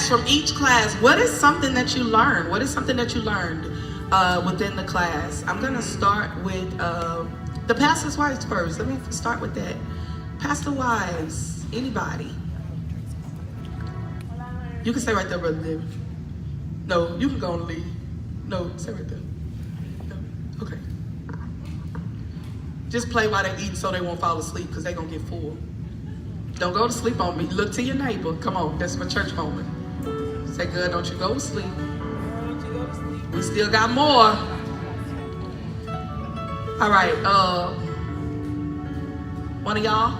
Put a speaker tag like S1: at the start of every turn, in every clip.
S1: ask from each class, what is something that you learned? What is something that you learned within the class? I'm gonna start with the pastor's wives first. Let me start with that. Pastor wives, anybody? You can stay right there, Brother David. No, you can go and leave. No, stay right there. No, okay. Just play while they eat so they won't fall asleep because they're gonna get full. Don't go to sleep on me. Look to your neighbor. Come on, that's my church moment. Say, good, don't you go to sleep. We still got more. All right, one of y'all,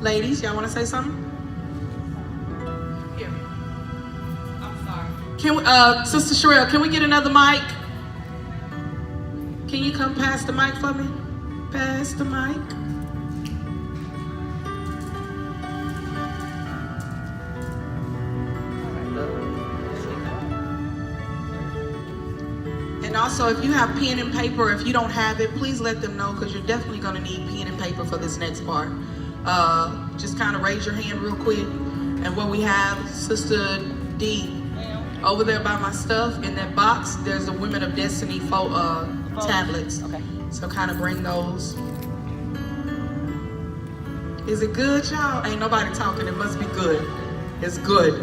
S1: ladies, y'all want to say something? Here. I'm sorry. Can we, Sister Sherelle, can we get another mic? Can you come pass the mic for me? Pass the mic. And also, if you have pen and paper, if you don't have it, please let them know because you're definitely going to need pen and paper for this next part. Just kind of raise your hand real quick. And what we have, Sister D, over there by my stuff in that box, there's a Women of Destiny tablets. Okay. So kind of bring those. Is it good, y'all? Ain't nobody talking. It must be good. It's good.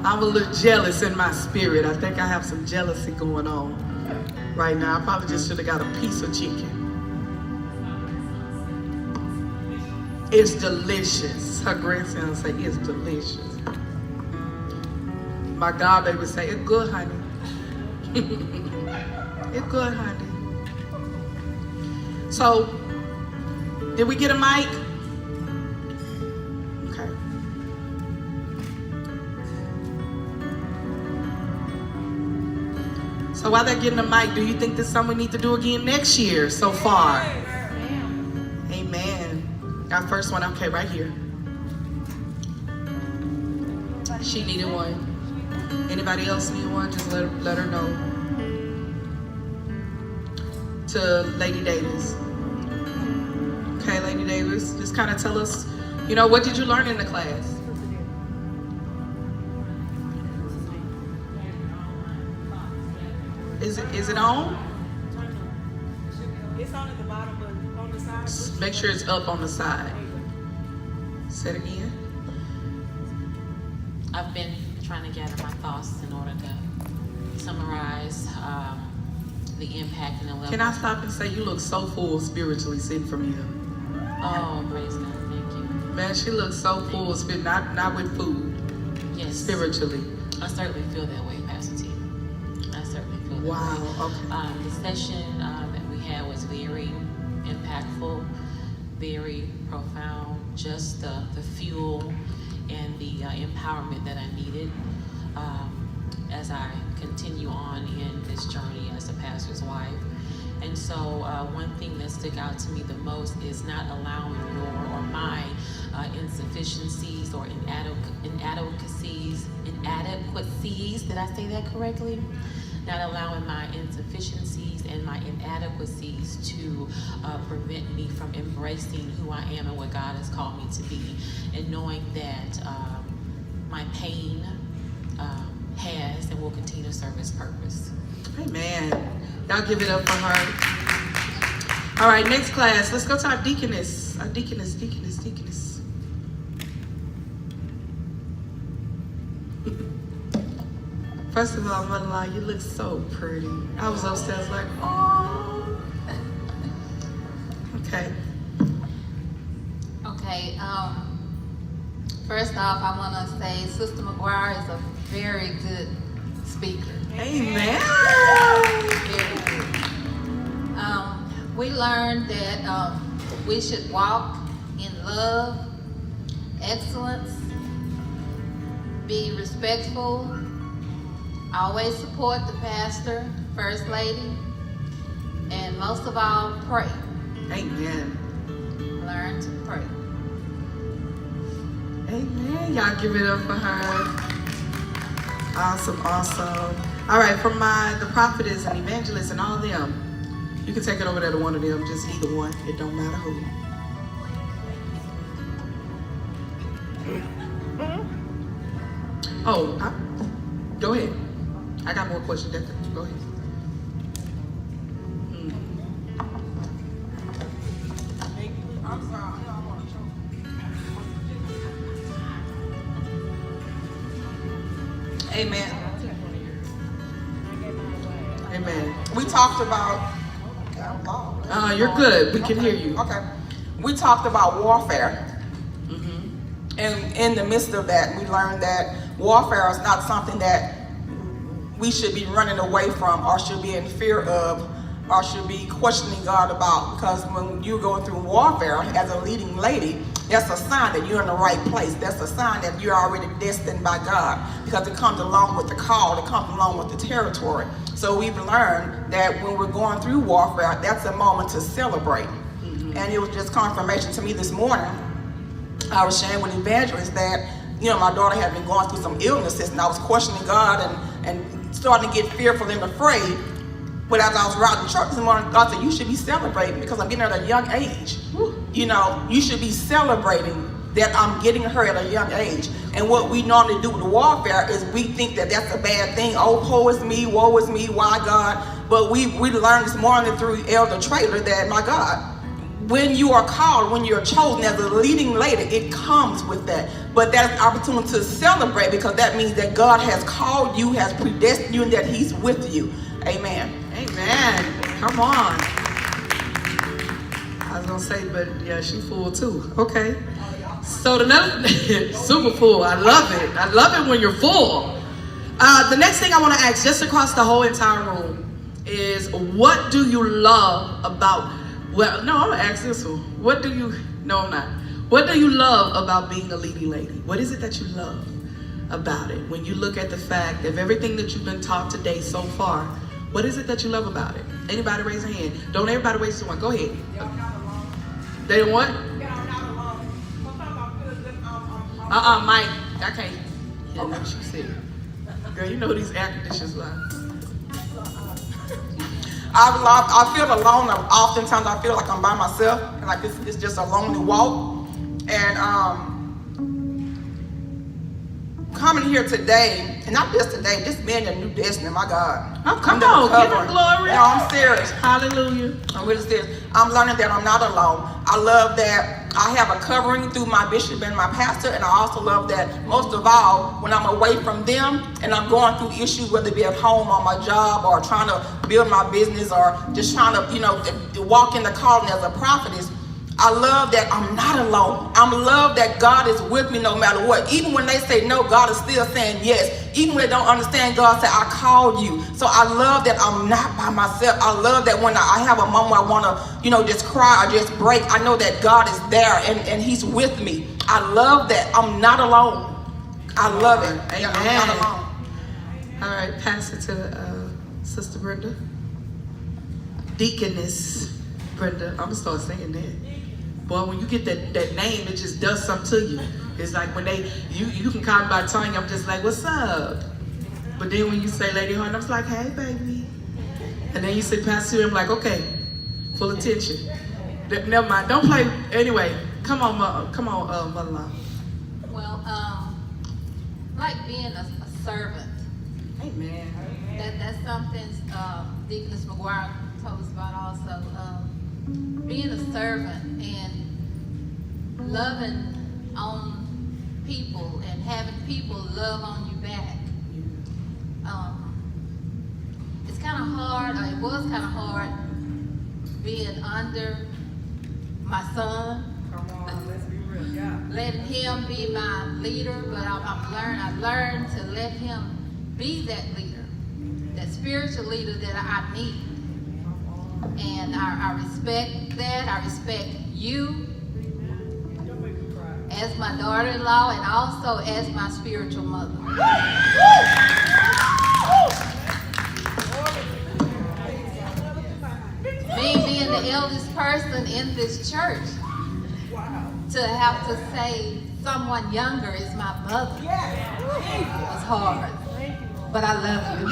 S1: I'm a little jealous in my spirit. I think I have some jealousy going on right now. I probably just should have got a piece of chicken. It's delicious. Her grandson say it's delicious. My godbaby say it's good, honey. It's good, honey. So, did we get a mic? Okay. So while they're getting a mic, do you think this is something we need to do again next year so far? Amen. Our first one, okay, right here. She needed one. Anybody else need one? Just let her know. To Lady Davis. Okay, Lady Davis, just kind of tell us, what did you learn in the class? Is it on?
S2: It's on at the bottom, but on the side.
S1: Make sure it's up on the side. Say it again.
S3: I've been trying to gather my thoughts in order to summarize the impact and the level.
S1: Can I stop and say you look so full spiritually sitting from here?
S3: Oh, praise God, thank you.
S1: Man, she looks so full spirit, not with food.
S3: Yes.
S1: Spiritually.
S3: I certainly feel that way, Pastor T. I certainly feel that way.
S1: Wow, okay.
S3: The session that we had was very impactful, very profound, just the fuel and the empowerment that I needed as I continue on in this journey as a pastor's wife. And so one thing that stuck out to me the most is not allowing your or my insufficiencies or inadequacies, did I say that correctly? Not allowing my insufficiencies and my inadequacies to prevent me from embracing who I am and what God has called me to be, and knowing that my pain has and will continue to serve its purpose.
S1: Amen. Y'all give it up for her. All right, next class. Let's go to our deaconess. Our deaconess. First of all, mother-in-law, you look so pretty. I was upstairs like, oh. Okay.
S4: Okay. First off, I want to say Sister McGuire is a very good speaker.
S1: Amen.
S4: Very good. We learned that we should walk in love, excellence, be respectful, always support the pastor, first lady, and most of all, pray.
S1: Amen.
S4: Learn to pray.
S1: Amen. Y'all give it up for her. Awesome. All right, from the prophetess and evangelist and all of them, you can take it over there to one of them, just either one. It don't matter who. Oh, go ahead. I got more questions. Go ahead.
S2: I'm sorry, I don't want to choke.
S5: Amen.
S1: Amen.
S5: We talked about.
S1: You're good. We can hear you.
S5: Okay. We talked about warfare.
S1: Mm-hmm.
S5: And in the midst of that, we learned that warfare is not something that we should be running away from or should be in fear of or should be questioning God about. Because when you're going through warfare as a leading lady, that's a sign that you're in the right place. That's a sign that you're already destined by God, because it comes along with the call, it comes along with the territory. So we've learned that when we're going through warfare, that's a moment to celebrate. Mm-hmm. And it was just confirmation to me this morning. I was sharing with Evangelist that, my daughter had been going through some illnesses, and I was questioning God and starting to get fearful and afraid. But as I was riding church this morning, God said, you should be celebrating, because I'm getting her at a young age. You should be celebrating that I'm getting her at a young age. And what we normally do with warfare is we think that that's a bad thing. Oh, woe is me, why God? But we learned this morning through Elder Traylor that, my God, when you are called, when you're chosen as a leading lady, it comes with that. But that's an opportunity to celebrate, because that means that God has called you, has predestined you, and that He's with you. Amen.
S1: Amen. Come on. I was gonna say, but yeah, she's full too. Okay. So super full. I love it. I love it when you're full. The next thing I want to ask, just across the whole entire room, is what do you love about? Well, no, I'm gonna ask this one. What do you? No, I'm not. What do you love about being a leading lady? What is it that you love about it? When you look at the fact of everything that you've been taught today so far, what is it that you love about it? Anybody raise their hand? Don't everybody raise their hand. Go ahead. They don't what? Mike, I can't hear what she said. Girl, you know these air conditioners are.
S5: I feel alone. Oftentimes I feel like I'm by myself, and like it's just a lonely walk. And coming here today, and not just today, just being a new destiny, my God.
S1: Oh, come on, give Him glory.
S5: No, I'm serious.
S1: Hallelujah.
S5: I'm really serious. I'm learning that I'm not alone. I love that I have a covering through my bishop and my pastor, and I also love that most of all, when I'm away from them and I'm going through issues, whether it be at home, on my job, or trying to build my business, or just trying to, walk in the calling as a prophetess, I love that I'm not alone. I love that God is with me no matter what. Even when they say no, God is still saying yes. Even when they don't understand, God said, I called you. So I love that I'm not by myself. I love that when I have a moment where I want to, just cry or just break, I know that God is there and He's with me. I love that I'm not alone. I love it.
S1: Amen.
S5: I'm not alone.
S1: All right, pass it to Sister Brenda. Deaconess Brenda. I'm going to start saying that. Boy, when you get that name, it just does something to you. It's like when you can call me by tongue, I'm just like, what's up? But then when you say Lady Horn, I'm just like, hey, baby. And then you say Pastor, I'm like, okay, full attention. Never mind, don't play. Anyway, come on, mother-in-law.
S4: Well, like being a servant.
S1: Amen.
S4: That's something Deaconess McGuire told us about also. Being a servant and loving on people and having people love on you back. It's kind of hard, or it was kind of hard being under my son.
S2: Come on, let's be real. Yeah.
S4: Letting him be my leader, but I've learned to let him be that leader, that spiritual leader that I need. And I respect that. I respect you
S2: Don't make me cry.
S4: as my daughter-in-law and also as my spiritual mother. Me being the eldest person in this church, to have to say someone younger is my mother was hard. But I love you.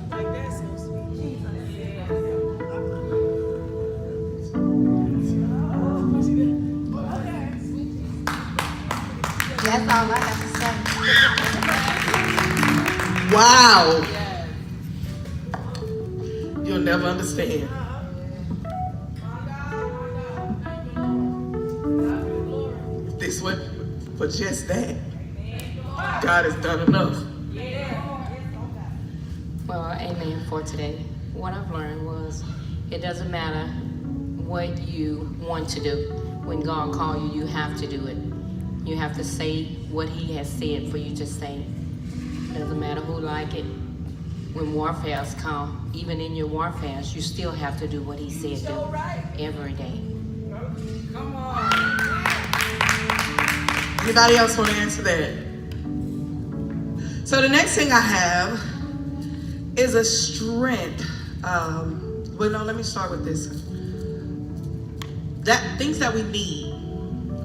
S2: Like that's so sweet.
S4: That's all I got to say.
S1: Wow. You'll never understand. If this wasn't for just that, God has done enough.
S6: Well, amen for today. What I've learned was it doesn't matter what you want to do. When God calls you, you have to do it. You have to say what He has said for you to say. Doesn't matter who like it. When warfares come, even in your warfares, you still have to do what He said do every day.
S2: Come on.
S1: Anybody else want to answer that? So the next thing I have is a strength. Well, no, let me start with this. That things that we need.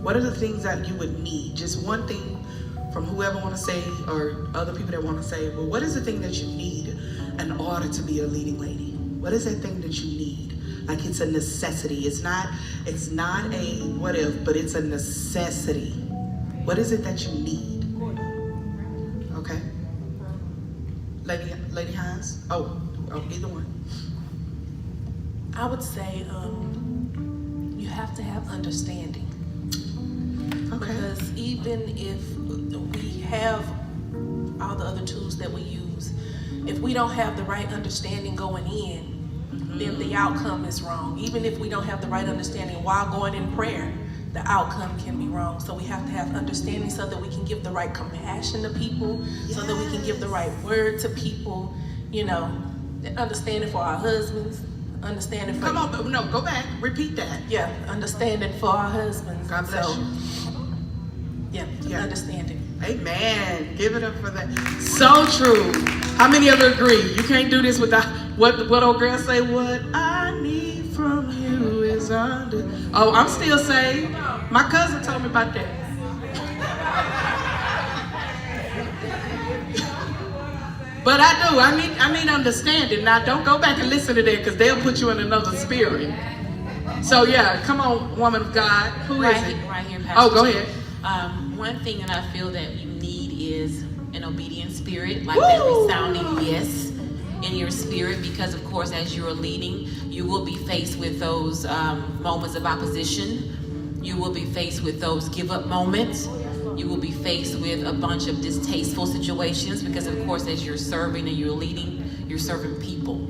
S1: What are the things that you would need? Just one thing from whoever want to say, or other people that want to say. Well, what is the thing that you need in order to be a leading lady? What is that thing that you need? Like it's a necessity. It's not a what if, but it's a necessity. What is it that you need? Okay. Lady Hines? Oh, either one.
S7: I would say you have to have understanding.
S1: Okay.
S7: Because even if we have all the other tools that we use, if we don't have the right understanding going in, then the outcome is wrong. Even if we don't have the right understanding while going in prayer, the outcome can be wrong. So we have to have understanding so that we can give the right compassion to people, so that we can give the right word to people, understanding for our husbands, understanding for...
S1: Come on, no, go back. Repeat that.
S7: Yeah, understanding for our husbands.
S1: God bless you.
S7: Yeah, understanding.
S1: Amen. Give it up for that. So true. How many of you agree? You can't do this without what old girl say? What I need from you is under. Oh, I'm still saved. My cousin told me about that. But I do. I need understanding. Now don't go back and listen to that because they'll put you in another spirit. So yeah, come on, woman of God. Who is it?
S3: Right here, Pastor.
S1: Oh, go ahead.
S3: One thing that I feel that you need is an obedient spirit, like that resounding yes in your spirit, because of course as you're leading, you will be faced with those moments of opposition. You will be faced with those give up moments. You will be faced with a bunch of distasteful situations because of course as you're serving and you're leading, you're serving people.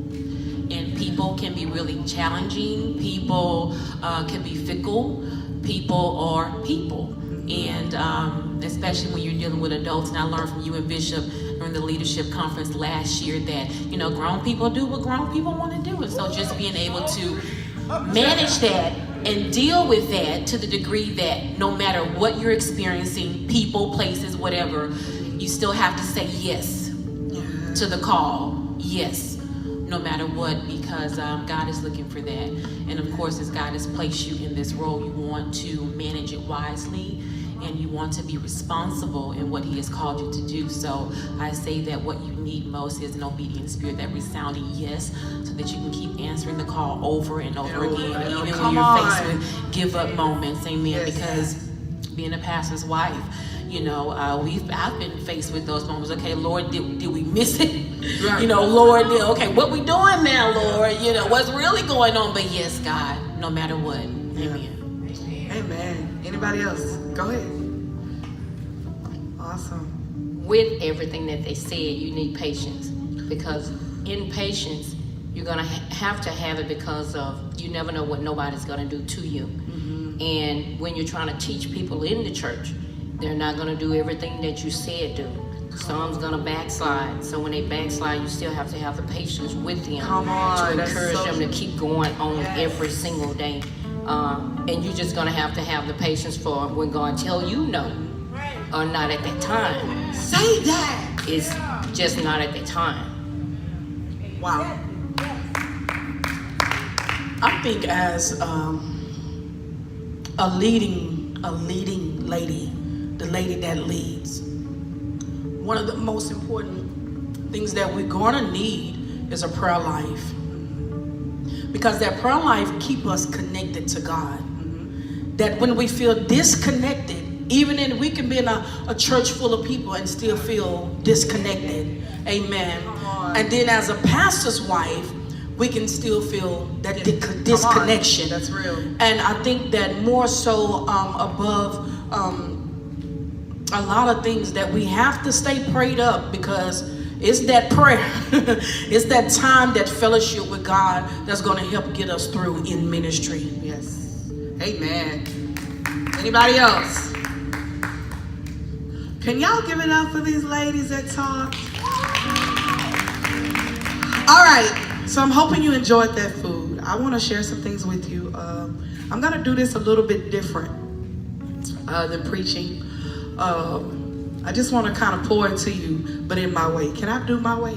S3: And people can be really challenging. People can be fickle. People are people. And especially when you're dealing with adults. And I learned from you and Bishop during the leadership conference last year that, grown people do what grown people want to do. And so just being able to manage that and deal with that to the degree that no matter what you're experiencing, people, places, whatever, you still have to say yes to the call. Yes. No matter what, because God is looking for that. And of course, as God has placed you in this role, you want to manage it wisely and you want to be responsible in what He has called you to do. So I say that what you need most is an obedient spirit, that resounding yes, so that you can keep answering the call over and over again, even when you're faced with give up moments. Amen.
S1: Yes.
S3: Because being a pastor's wife, I've been faced with those moments. Okay, Lord, did we miss it?
S1: Right.
S3: Lord, okay, what we doing now, Lord? What's really going on? But yes, God, no matter what. Amen.
S1: Amen. Anybody else? Go ahead. Awesome.
S6: With everything that they said, you need patience, because in patience you're gonna have to have it, because of you never know what nobody's gonna do to you. And when you're trying to teach people in the church, they're not gonna do everything that you said do. Some's gonna backslide. So when they backslide, you still have to have the patience with them to encourage them to keep going on every single day. And you're just gonna have to have the patience for when God tell you no, or not at that time.
S1: Say that.
S6: It's just not at that time.
S1: Wow.
S8: I think as a leading lady, the lady that leads, one of the most important things that we're gonna need is a prayer life, because that prayer life keep us connected to God. That when we feel disconnected, Even in, we can be in a church full of people and still feel disconnected. Amen. And then as a pastor's wife, we can still feel that disconnection.
S1: That's real.
S8: And I think that more so above a lot of things that we have to stay prayed up, because it's that prayer, it's that time, that fellowship with God that's going to help get us through in ministry.
S1: Yes. Amen. Anybody else? Can y'all give it up for these ladies that talked? All right. So I'm hoping you enjoyed that food. I want to share some things with you. I'm going to do this a little bit different than preaching. I just want to kind of pour into you, but in my way. Can I do my way?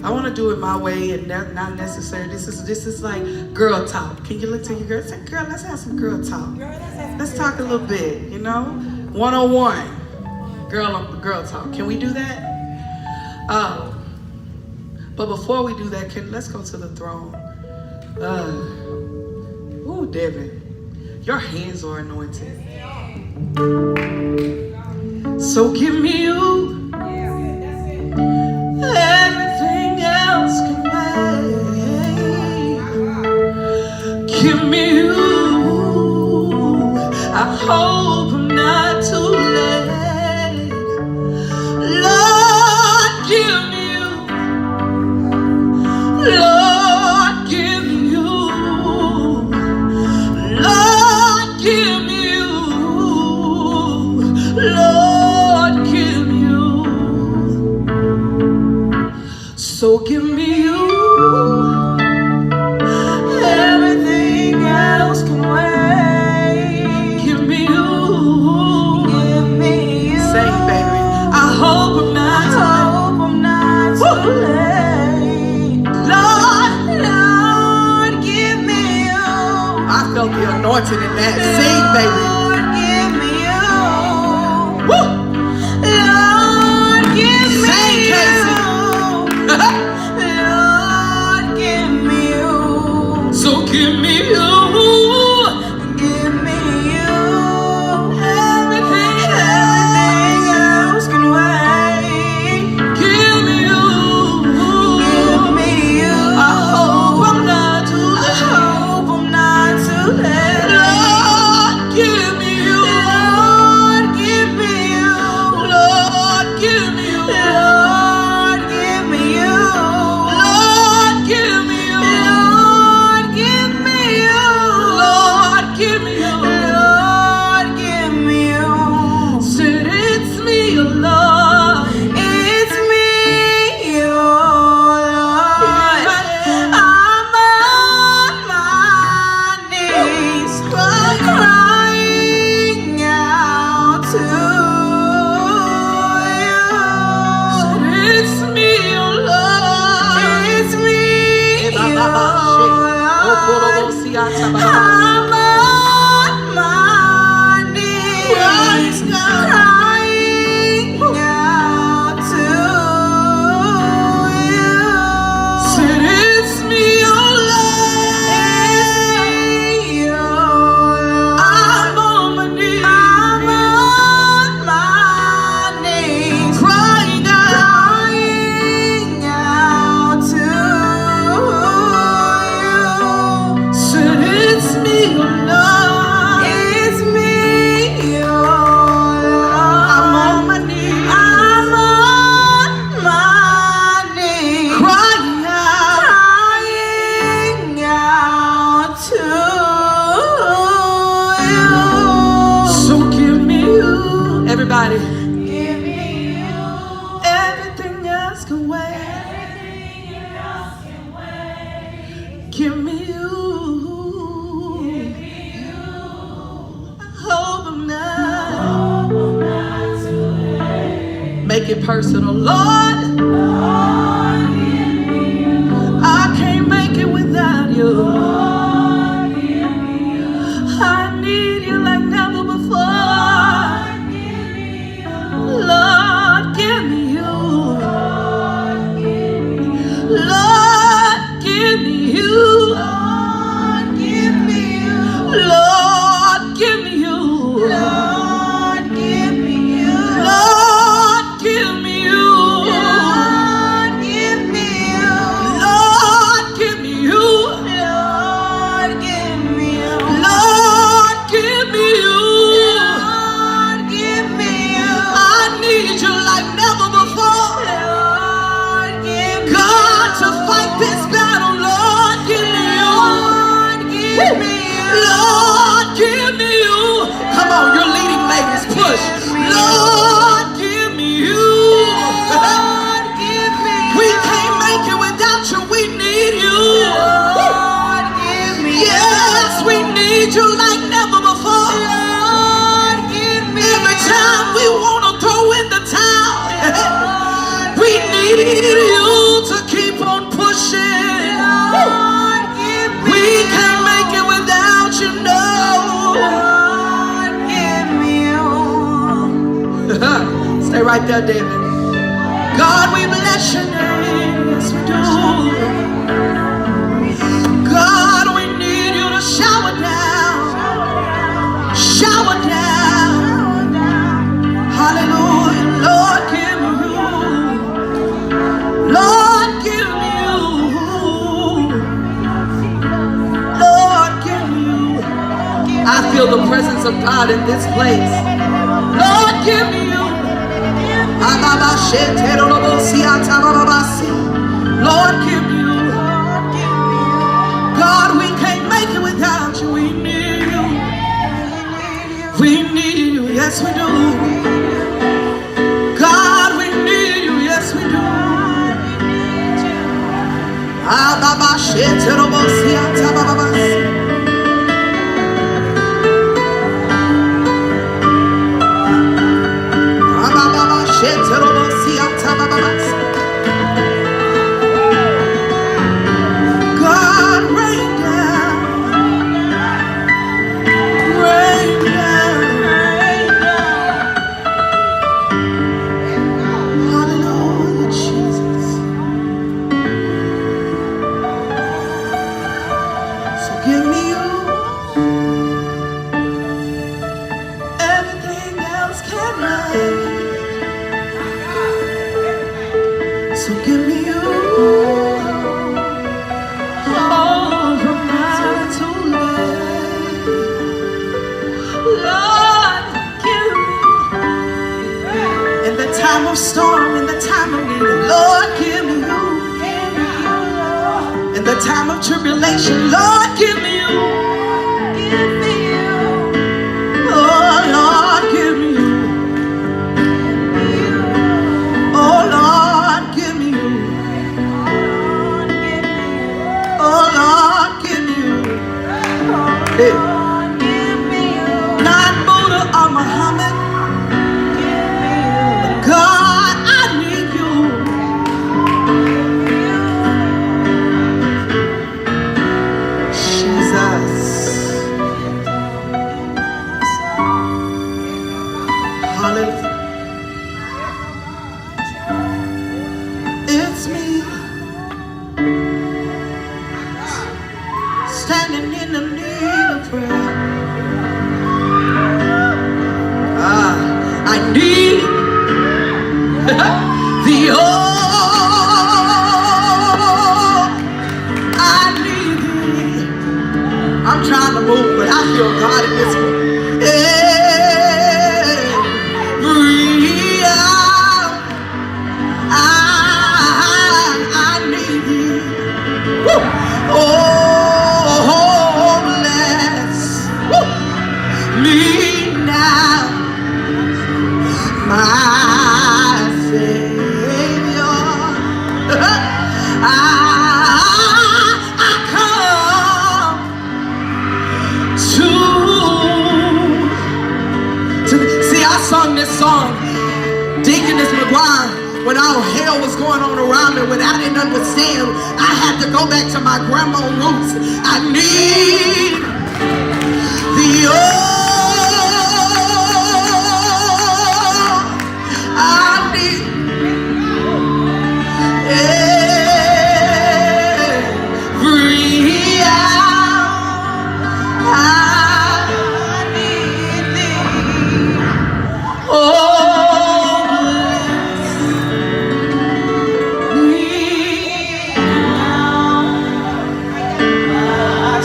S1: I want to do it my way, and not necessary. This is like girl talk. Can you look to your girl and say, girl, let's have some girl talk. Let's talk a little bit, 101. Girl talk. Can we do that? But before we do that, let's go to the throne. Ooh, Devin, your hands are anointed. So give me you. Everything else can wait. Give me you. I hope I'm not too late. Lord, give me you. Lord, give me you. Lord, give me you. Lord, give me you. So give me you. Everything else can wait. Give me you. Give me you. Sing, baby. I hope I'm not too late. Lord, give me you. I felt the anointing in that. Sing, baby. Lord, give me you. Woo! Lord, give me you. Lord, give me you. So give me you. Give me you. Everything else can wait. Give me you. Give me you. I hope I'm not too late. I hope I'm not too late. Lord, give me you. Lord, give me you. Lord, give me you. Lord, give me you. Lord, give me you. Lord, give me you. Lord, give me you. Lord, give me you. Said it's me, your Lord. It's me, your Lord. I'm on my knees, crying out to you. It's me, your Lord. It's me, your Lord. I'm on my knees, crying out to you. Said it's me, your Lord. It's me, your Lord. I'm on my knees. I'm on my knees, crying out to you. Said it's me, your Lord. It's me, your Lord. I'm on my knees. I'm on my knees, crying out to you. So give me you, everybody. Give me you. Everything else can wait. Give me you. I hope I'm not too late. Make it personal, Lord. I can't make it without you. I need you like never before. Lord, give me you. Lord, give me you. Lord, give me you. Lord, give me you. Lord,
S8: Come on, you're leading ladies. Push. Lord, give me you.
S2: Lord, give me
S8: We can't make it without you. We need you.
S2: Lord, give me
S8: Yes, we need you like never before.
S2: Lord, give me
S8: Every time we want to throw in the towel,
S2: Lord,
S8: we need you to keep on pushing.
S2: Lord, give me
S8: We can't make it without you, no.
S2: Lord, give me you.
S8: Stay right there, David. God, we bless your name. Yes, we do. God, we need you to shower down. Shower down. Hallelujah. Lord, give me you. Lord, give me you. Lord, give me you. I feel the presence of God in this place. Lord, give me you. Lord, give me you. God, we can't make it without you. We need you. We need you. Yes, we do. God, we need you. Yes, we do. God, rain down, rain down, hallelujah, Jesus. So give me you, everything else can wait. So give me you. In the time of storm, in the time of need, Lord, give me you. In the time of tribulation, Lord, give me you. Oh, Lord, give me you. Oh, Lord, give me you. Oh, Lord, give me you. Hey. Not Buddha or Muhammad. God, I need you. Jesus. Hallelujah. It's me. Standing in the need of prayer. I need the I need thee. I'm trying to move, but I feel God in this one. Every hour I need thee. Woo. Oh, bless me now, my Savior. I come to see. I sung this song, Deaconess McGuire, when all hell was going on around me, when I didn't understand. I had to go back to my grandma's roots. I need the I need every hour. I need thee. Oh, bless me now, my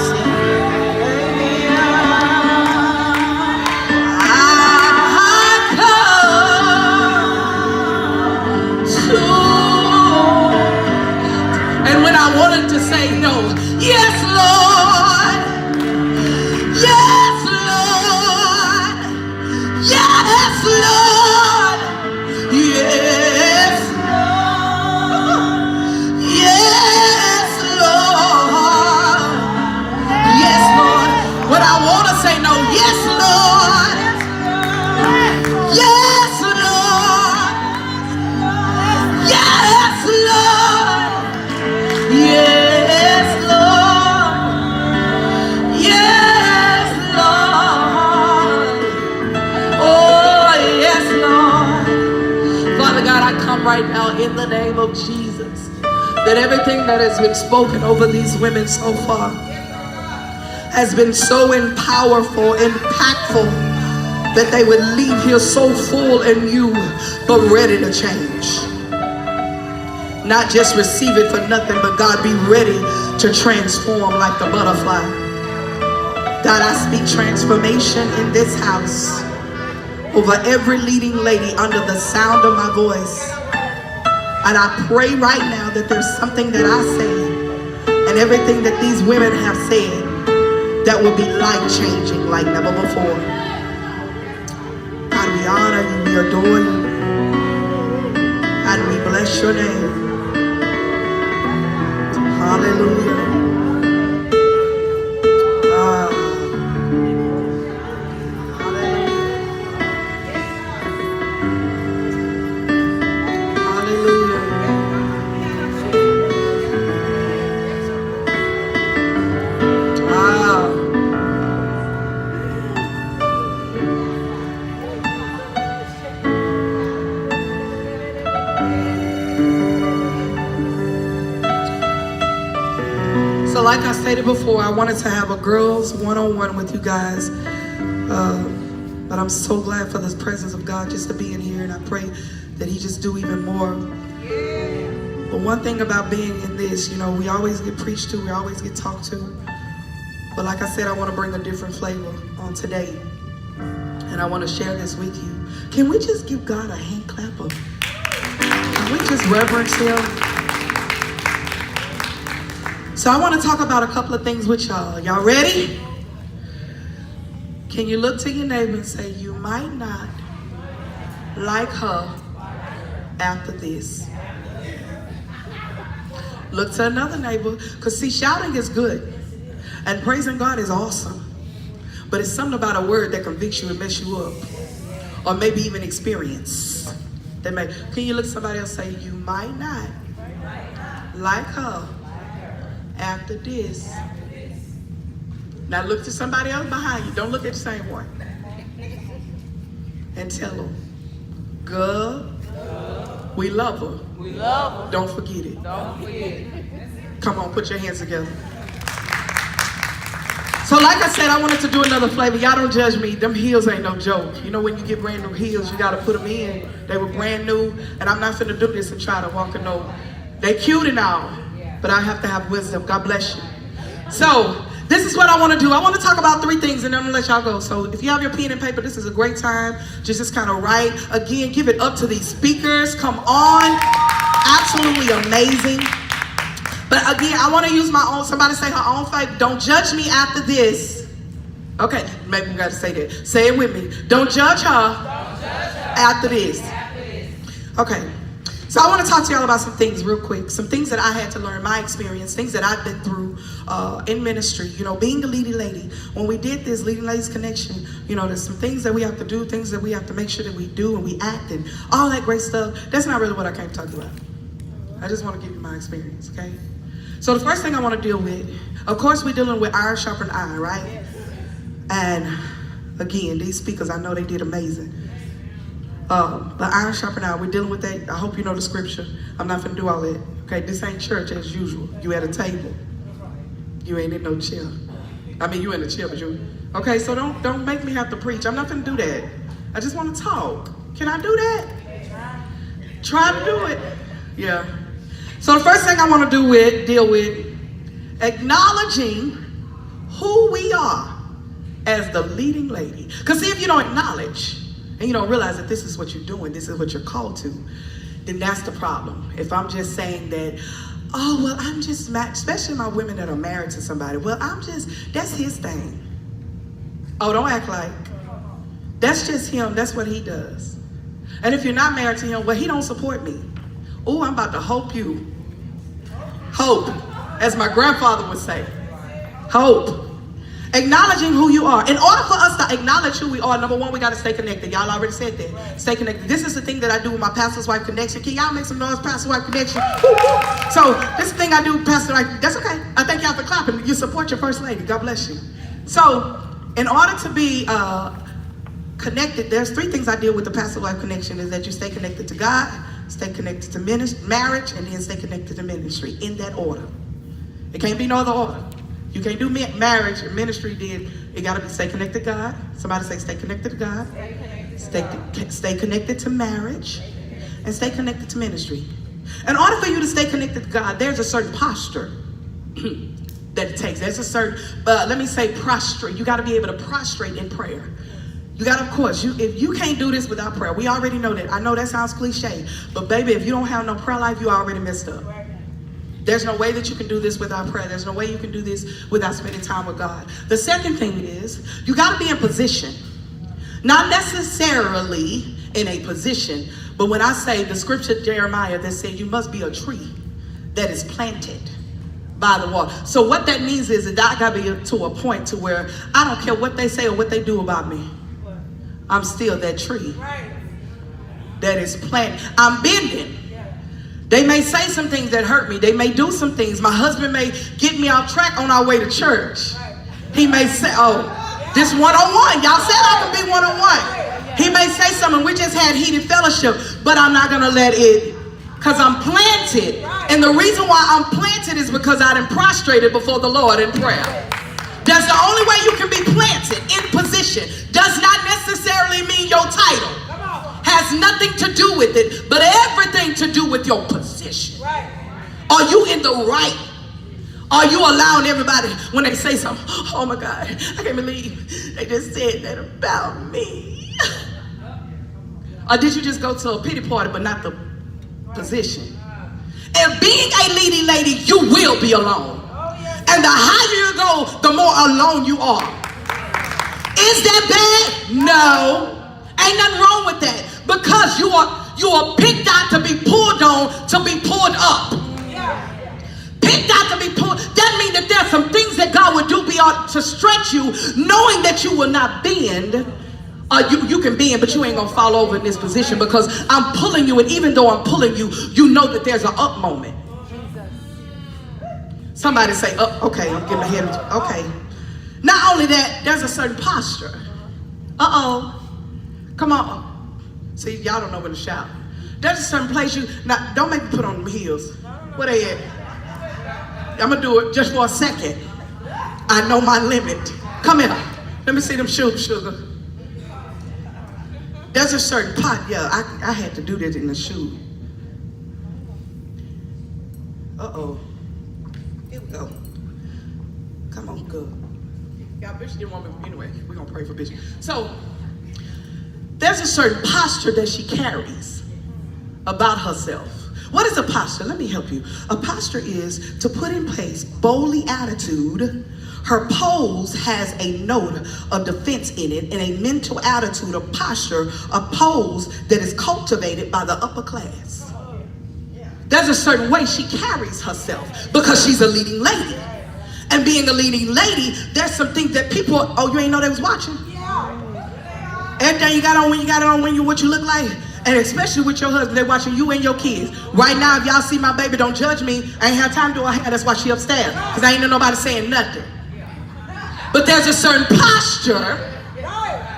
S1: right now in the name of Jesus that everything that has been spoken over these women so far has been so powerful, impactful, that they would leave here so full in you, but ready to change. Not just receive it for nothing, but God, be ready to transform like the butterfly. God, I speak transformation in this house over every leading lady under the sound of my voice. And I pray right now that there's something that I say and everything that these women have said that will be life-changing like never before. God, we honor you, we adore you, and we bless your name. Hallelujah. So like I stated before, I wanted to have a girls one-on-one with you guys. But I'm so glad for the presence of God just to be in here, and I pray that he just do even more. But one thing about being in this, you know, we always get preached to, we always get talked to. But like I said, I want to bring a different flavor on today. And I want to share this with you. Can we just give God a hand clap of? Can we just reverence him? So I want to talk about a couple of things with y'all. Y'all ready? Can you look to your neighbor and say, you might not like her after this? Look to another neighbor, because see, shouting is good and praising God is awesome. But it's something about a word that convicts you and mess you up, or maybe even experience. Can you look at somebody else and say, you might not like her after this? Now look to somebody else behind you. Don't look at the same one. And tell them, girl, we love her.
S2: We love her.
S1: Don't forget it.
S2: Don't forget.
S1: Come on, put your hands together. So like I said, I wanted to do another flavor. Y'all don't judge me. Them heels ain't no joke. You know, when you get brand new heels, you got to put them in. They were brand new, and I'm not finna do this and try to walk in no. They cute and all, but I have to have wisdom. God bless you. So this is what I want to do. I want to talk about 3 things, and then I'm gonna let y'all go. So if you have your pen and paper, this is a great time. Just kind of write. Again, give it up to these speakers. Come on. Absolutely amazing. But again, I want to use my own, somebody say her own faith. Don't judge me after this. Okay, maybe we got to say that. Say it with me. Don't judge her after this. Okay. So I want to talk to y'all about some things real quick. Some things that I had to learn, my experience, things that I've been through in ministry. You know, being a leading lady. When we did this Leading Ladies Connection, you know, there's some things that we have to do, things that we have to make sure that we do and we act and all that great stuff. That's not really what I came to talk about. I just want to give you my experience, okay? So the first thing I want to deal with, of course, we're dealing with iron sharpened iron, right? And again, these speakers, I know they did amazing. But iron sharpened iron, we're dealing with that. I hope you know the scripture. I'm not gonna do all that. Okay, this ain't church as usual. You at a table. You ain't in no chair. I mean, you in the chair, but you. Okay, so don't make me have to preach. I'm not gonna do that. I just want to talk. Can I do that? Try to do it. Yeah. So the first thing I want to deal with, acknowledging who we are as the leading lady. Because see, if you don't acknowledge and you don't realize that this is what you're doing, this is what you're called to, then that's the problem. If I'm just saying that, oh, well, I'm just, especially my women that are married to somebody, well, that's his thing. Oh, don't act like. That's just him, that's what he does. And if you're not married to him, well, he don't support me. Oh, I'm about to hope you. Hope, as my grandfather would say. Hope. Acknowledging who you are. In order for us to acknowledge who we are, number one, we got to stay connected. Y'all already said that. Stay connected. This is the thing that I do with my Pastor's Wife Connection. Can y'all make some noise, Pastor's Wife Connection? So this is the thing I do, Pastor Wife. That's okay. I thank y'all for clapping. You support your First Lady. God bless you. So in order to be connected, there's 3 things I deal with the Pastor's Wife Connection, is that you stay connected to God, stay connected to marriage, and then stay connected to ministry, in that order. It can't be no other order. You can't do marriage or ministry, then it gotta be stay connected to God. Somebody say stay connected to God. Stay connected to marriage, and stay connected to ministry. In order for you to stay connected to God, there's a certain posture that it takes. There's a certain, let me say prostrate. You gotta be able to prostrate in prayer. You gotta, of course, if you can't do this without prayer, we already know that. I know that sounds cliche, but baby, if you don't have no prayer life, you already messed up. There's no way that you can do this without prayer. There's no way you can do this without spending time with God. The second thing is, you gotta be in position. Not necessarily in a position, but when I say the scripture Jeremiah that said you must be a tree that is planted by the water. So what that means is that I gotta be to a point to where I don't care what they say or what they do about me. I'm still that tree that is planted. I'm bending. They may say some things that hurt me. They may do some things. My husband may get me off track on our way to church. He may say, oh, this one-on-one. Y'all said I could be one-on-one. He may say something. We just had heated fellowship, but I'm not going to let it, because I'm planted. And the reason why I'm planted is because I done prostrated before the Lord in prayer. That's the only way you can be planted in position. Does not necessarily mean your title. Has nothing to do with it, but everything to do with your position. Are you in the right? Are you allowing everybody, when they say something, oh my God, I can't believe they just said that about me? Or did you just go to a pity party but not the position? And being a leading lady, you will be alone. And the higher you go, the more alone you are. Is that bad? No. Ain't nothing wrong with that. Because you are picked out to be pulled on, to be pulled up. Picked out to be pulled. That means that there's some things that God would do beyond to stretch you, knowing that you will not bend. You can bend, but you ain't gonna fall over in this position because I'm pulling you, and even though I'm pulling you, you know that there's an up moment. Somebody say, oh, okay, I'm getting my head. Okay. Not only that, there's a certain posture. Come on. See, y'all don't know when to shout. There's a certain place now don't make me put on them heels. Where they at? I'm gonna do it just for a second. I know my limit. Come here. Let me see them shoes, sugar. There's a certain pot. Yeah, I had to do this in the shoe. Here we go. Come on, good. Y'all, Bishop didn't want me. Anyway, we're gonna pray for Bishop. So, there's a certain posture that she carries about herself. What is a posture? Let me help you. A posture is to put in place boldly attitude. Her pose has a note of defense in it, and a mental attitude, a posture, a pose that is cultivated by the upper class. There's a certain way she carries herself because she's a leading lady. And being a leading lady, there's some things that people, oh, you ain't know they was watching? Everything you got on when you got it on, what you look like, and especially with your husband, they're watching you and your kids. Right now, if y'all see my baby, don't judge me. I ain't have time to do her hair. That's why she upstairs, because I ain't know nobody saying nothing. But there's a certain posture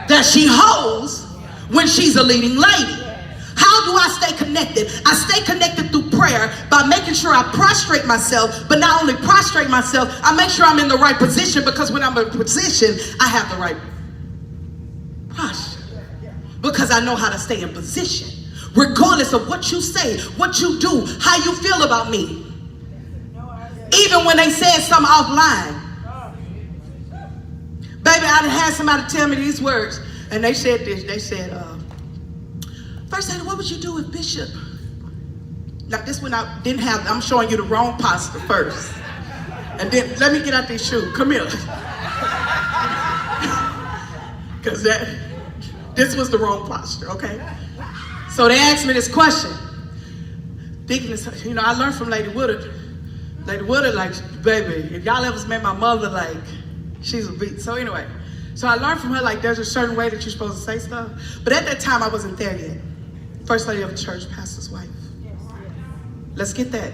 S1: that she holds when she's a leading lady. How do I stay connected? I stay connected through prayer by making sure I prostrate myself, but not only prostrate myself, I make sure I'm in the right position, because when I'm in position, I have the right posture. Because I know how to stay in position, regardless of what you say, what you do, how you feel about me. Even when they said something offline. Baby, I done had somebody tell me these words, and they said this. They said, First Lady, what would you do with Bishop? Now, this one I didn't have, I'm showing you the wrong posture first. And then, let me get out these shoes. Come here. Because this was the wrong posture, okay? So they asked me this question. Deaconess, I learned from Lady Woodard. Lady Woodard, like, baby, if y'all ever met my mother, like, she's a beat. So anyway, so I learned from her, like, there's a certain way that you're supposed to say stuff. But at that time, I wasn't there yet. First lady of the church, pastor's wife. Let's get that.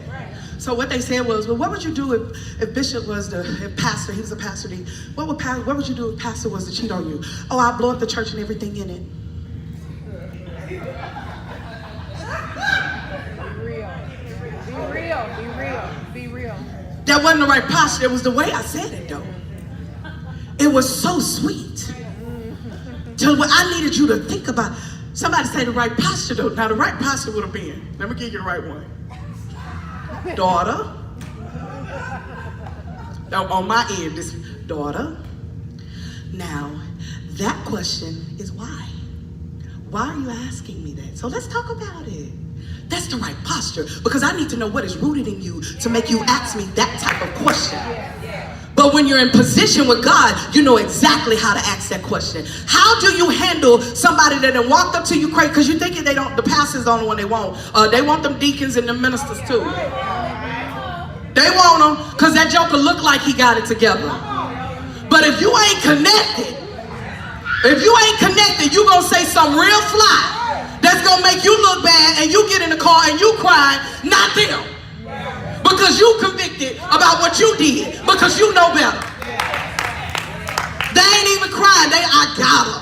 S1: So what they said was, well, what would you do if Bishop was if pastor, he was a pastor, what would you do if pastor was to cheat on you? Oh, I'll blow up the church and everything in it.
S8: That wasn't the right posture. It was the way I said it, though. It was so sweet. Till I needed you to think about. Somebody say the right posture, though. Now, the right posture would have been. Let me give you the right one. Daughter. On my end, this daughter. Now, that question is why? Why are you asking me that? So let's talk about it. That's the right posture, because I need to know what is rooted in you to make you ask me that type of question. But when you're in position with God, you know exactly how to ask that question. How do you handle somebody that done walked up to you crazy? Because you think they don't, the pastor's the only one they want. They want them deacons and the ministers too. They want them because that joker look like he got it together. But if you ain't connected, you gonna say something real fly that's gonna make you look bad, and you get in the car and you crying, not them. Because you convicted about what you did, because you know better. They ain't even crying, I got her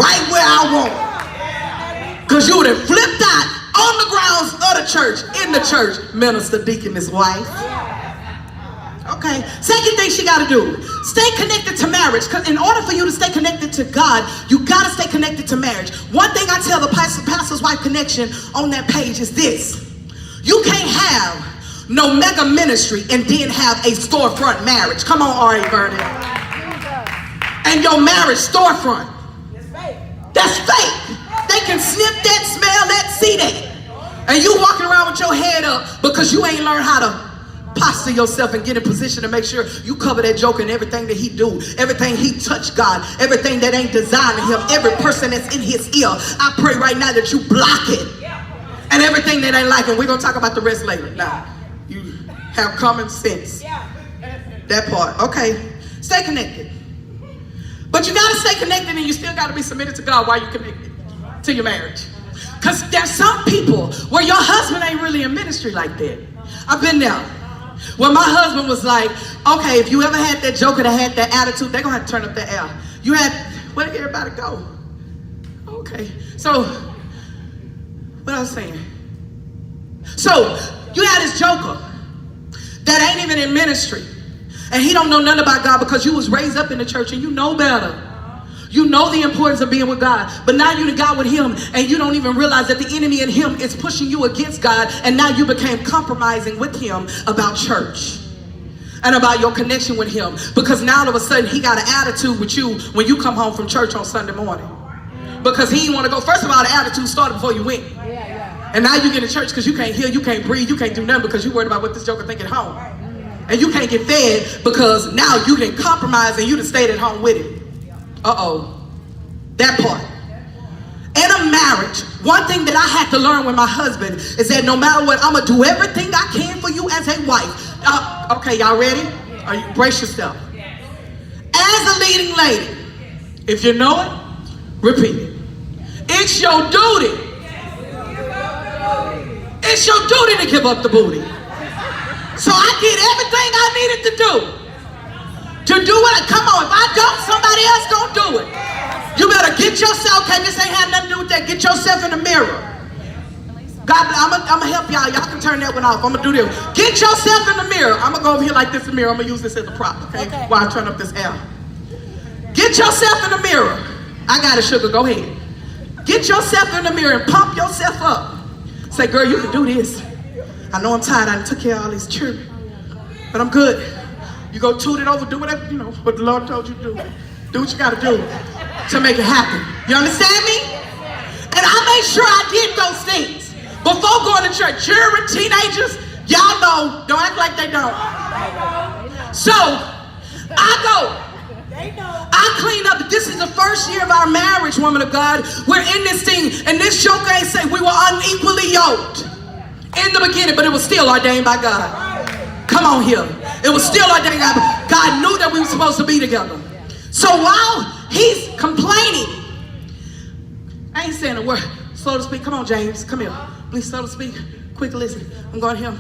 S8: right where I want her. Because you would have flipped out on the grounds of the church, in the church, minister, deaconess, wife. Okay, second thing she got to do, stay connected to marriage. Because in order for you to stay connected to God, you got to stay connected to marriage. One thing I tell the pastor's wife connection on that page is this. You can't have no mega ministry and then have a storefront marriage. Come on, R.A. Vernon. And your marriage storefront. That's fake. They can sniff that, smell that, see that. And you walking around with your head up because you ain't learned how to posture yourself and get in position to make sure you cover that joker and everything that he do, everything he touch, God, everything that ain't designed to him, every person that's in his ear. I pray right now that you block it. And everything that ain't like him. We're going to talk about the rest later. Now, you have common sense. That part. Okay. Stay connected. But you got to stay connected, and you still got to be submitted to God while you're connected to your marriage. Because there's some people where your husband ain't really in ministry like that. I've been there. When my husband was like, okay, if you ever had that joker that had that attitude, they're going to have to turn up the air. You had, where did everybody go? Okay. So, what I was saying. So, you had this joker that ain't even in ministry. And he don't know nothing about God because you was raised up in the church and you know better. You know the importance of being with God. But now you done got with him and you don't even realize that the enemy in him is pushing you against God. And now you became compromising with him about church and about your connection with him. Because now all of a sudden he got an attitude with you when you come home from church on Sunday morning. Because he didn't want to go. First of all, the attitude started before you went. And now you get in church because you can't hear, you can't breathe, you can't do nothing because you worried about what this joker think at home. And you can't get fed because now you can compromise and you done stayed at home with it. Uh-oh. That part. In a marriage, one thing that I had to learn with my husband is that no matter what, I'm going to do everything I can for you as a wife. Okay, y'all ready? Are you, brace yourself. As a leading lady, if you know it, repeat it. It's your duty. It's your duty to give up the booty. So I did everything I needed to do. Come on, if I don't, somebody else don't do it. You better get yourself, okay, this ain't had nothing to do with that. Get yourself in the mirror. God, I'm gonna help y'all. Y'all can turn that one off. I'm gonna do this. Get yourself in the mirror. I'm gonna go over here like this in the mirror. I'm gonna use this as a prop, okay? While I turn up this air. Get yourself in the mirror. I got it, sugar, go ahead. Get yourself in the mirror and pump yourself up. Say, girl, you can do this. I know I'm tired. I took care of all these children, but I'm good. You go toot it over, do whatever, you know, what the Lord told you to do. Do what you got to do to make it happen. You understand me? And I made sure I did those things before going to church. Children, teenagers, y'all know, don't act like they don't. So, I go. I clean up. This is the first year of our marriage, woman of God. We're in this thing, and this joker ain't say we were unequally yoked in the beginning, but it was still ordained by God. Come on here. It was still ordained by God. God knew that we were supposed to be together. So while he's complaining, I ain't saying a word. Slow to speak. Come on, James. Come here. Please, slow to speak. Quick, listen. I'm going here.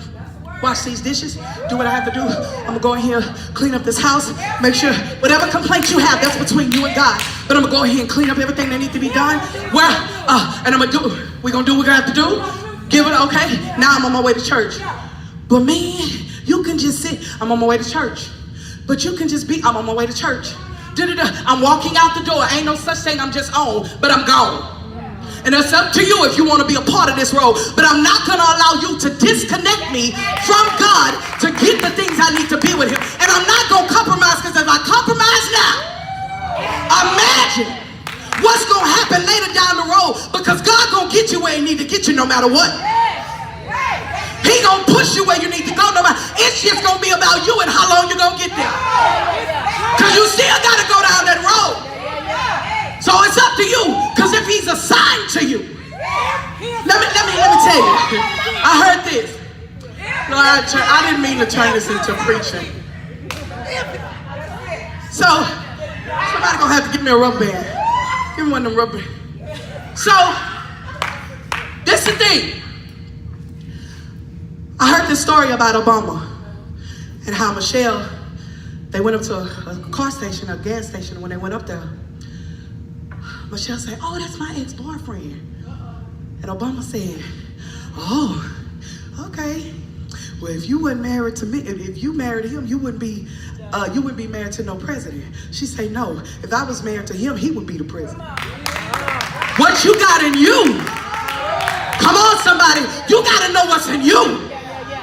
S8: Wash these dishes. Do what I have to do. I'm going to go in here, clean up this house. Make sure whatever complaints you have, that's between you and God. But I'm going to go ahead and clean up everything that needs to be done. And I'm going to do, we're going to do what we're going to have to do. Give it, okay? Now I'm on my way to church. But man, You can just sit, I'm on my way to church. But you can just be, I'm on my way to church. Da-da-da. I'm walking out the door. Ain't no such thing, I'm just on, but I'm gone. And it's up to you if you want to be a part of this road. But I'm not going to allow you to disconnect me from God to get the things I need to be with him. And I'm not going to compromise, because if I compromise now, imagine what's going to happen later down the road, because God going to get you where he need to get you no matter what. He going to push you where you need to go no matter. It's just going to be about you and how long you're going to get there. Because you still got to go down that road. So it's up to you, because if he's assigned to you, let me tell you, I heard this. Lord, I didn't mean to turn this into preaching. So, somebody gonna have to give me a rubber band. Give me one of them rubber bands. So, this is the thing. I heard this story about Obama and how Michelle, they went up to a car station, a gas station, when they went up there. Michelle said, oh, that's my ex-boyfriend. And Obama said, oh, okay. Well, if you weren't married to me, if you married him, you wouldn't be married to no president. She said, no, if I was married to him, he would be the president. What you got in you? Come on, somebody. You got to know what's in you.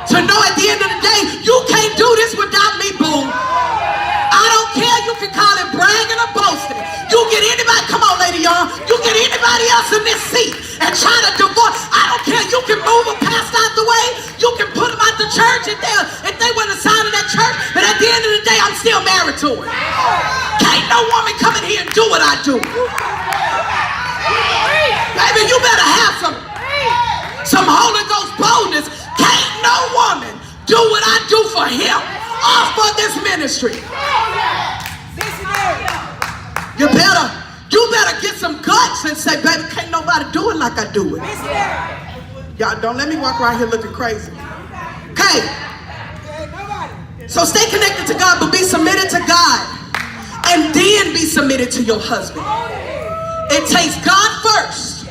S8: To know at the end of the day, you can't do this without me, boo. I don't care. You can call it bragging or boasting. You get anybody, come on, Lady Young, you get anybody else in this seat and try to divorce. I don't care. You can move a pastor out the way. You can put them out the church if they weren't assigned to that church. But at the end of the day, I'm still married to him. Can't no woman come in here and do what I do. Baby, you better have some Holy Ghost boldness. Can't no woman do what I do for him or for this ministry. You better get some guts and say, baby, can't nobody do it like I do it. Y'all don't let me walk around here looking crazy. Okay. So stay connected to God, but be submitted to God. And then be submitted to your husband. It takes God first,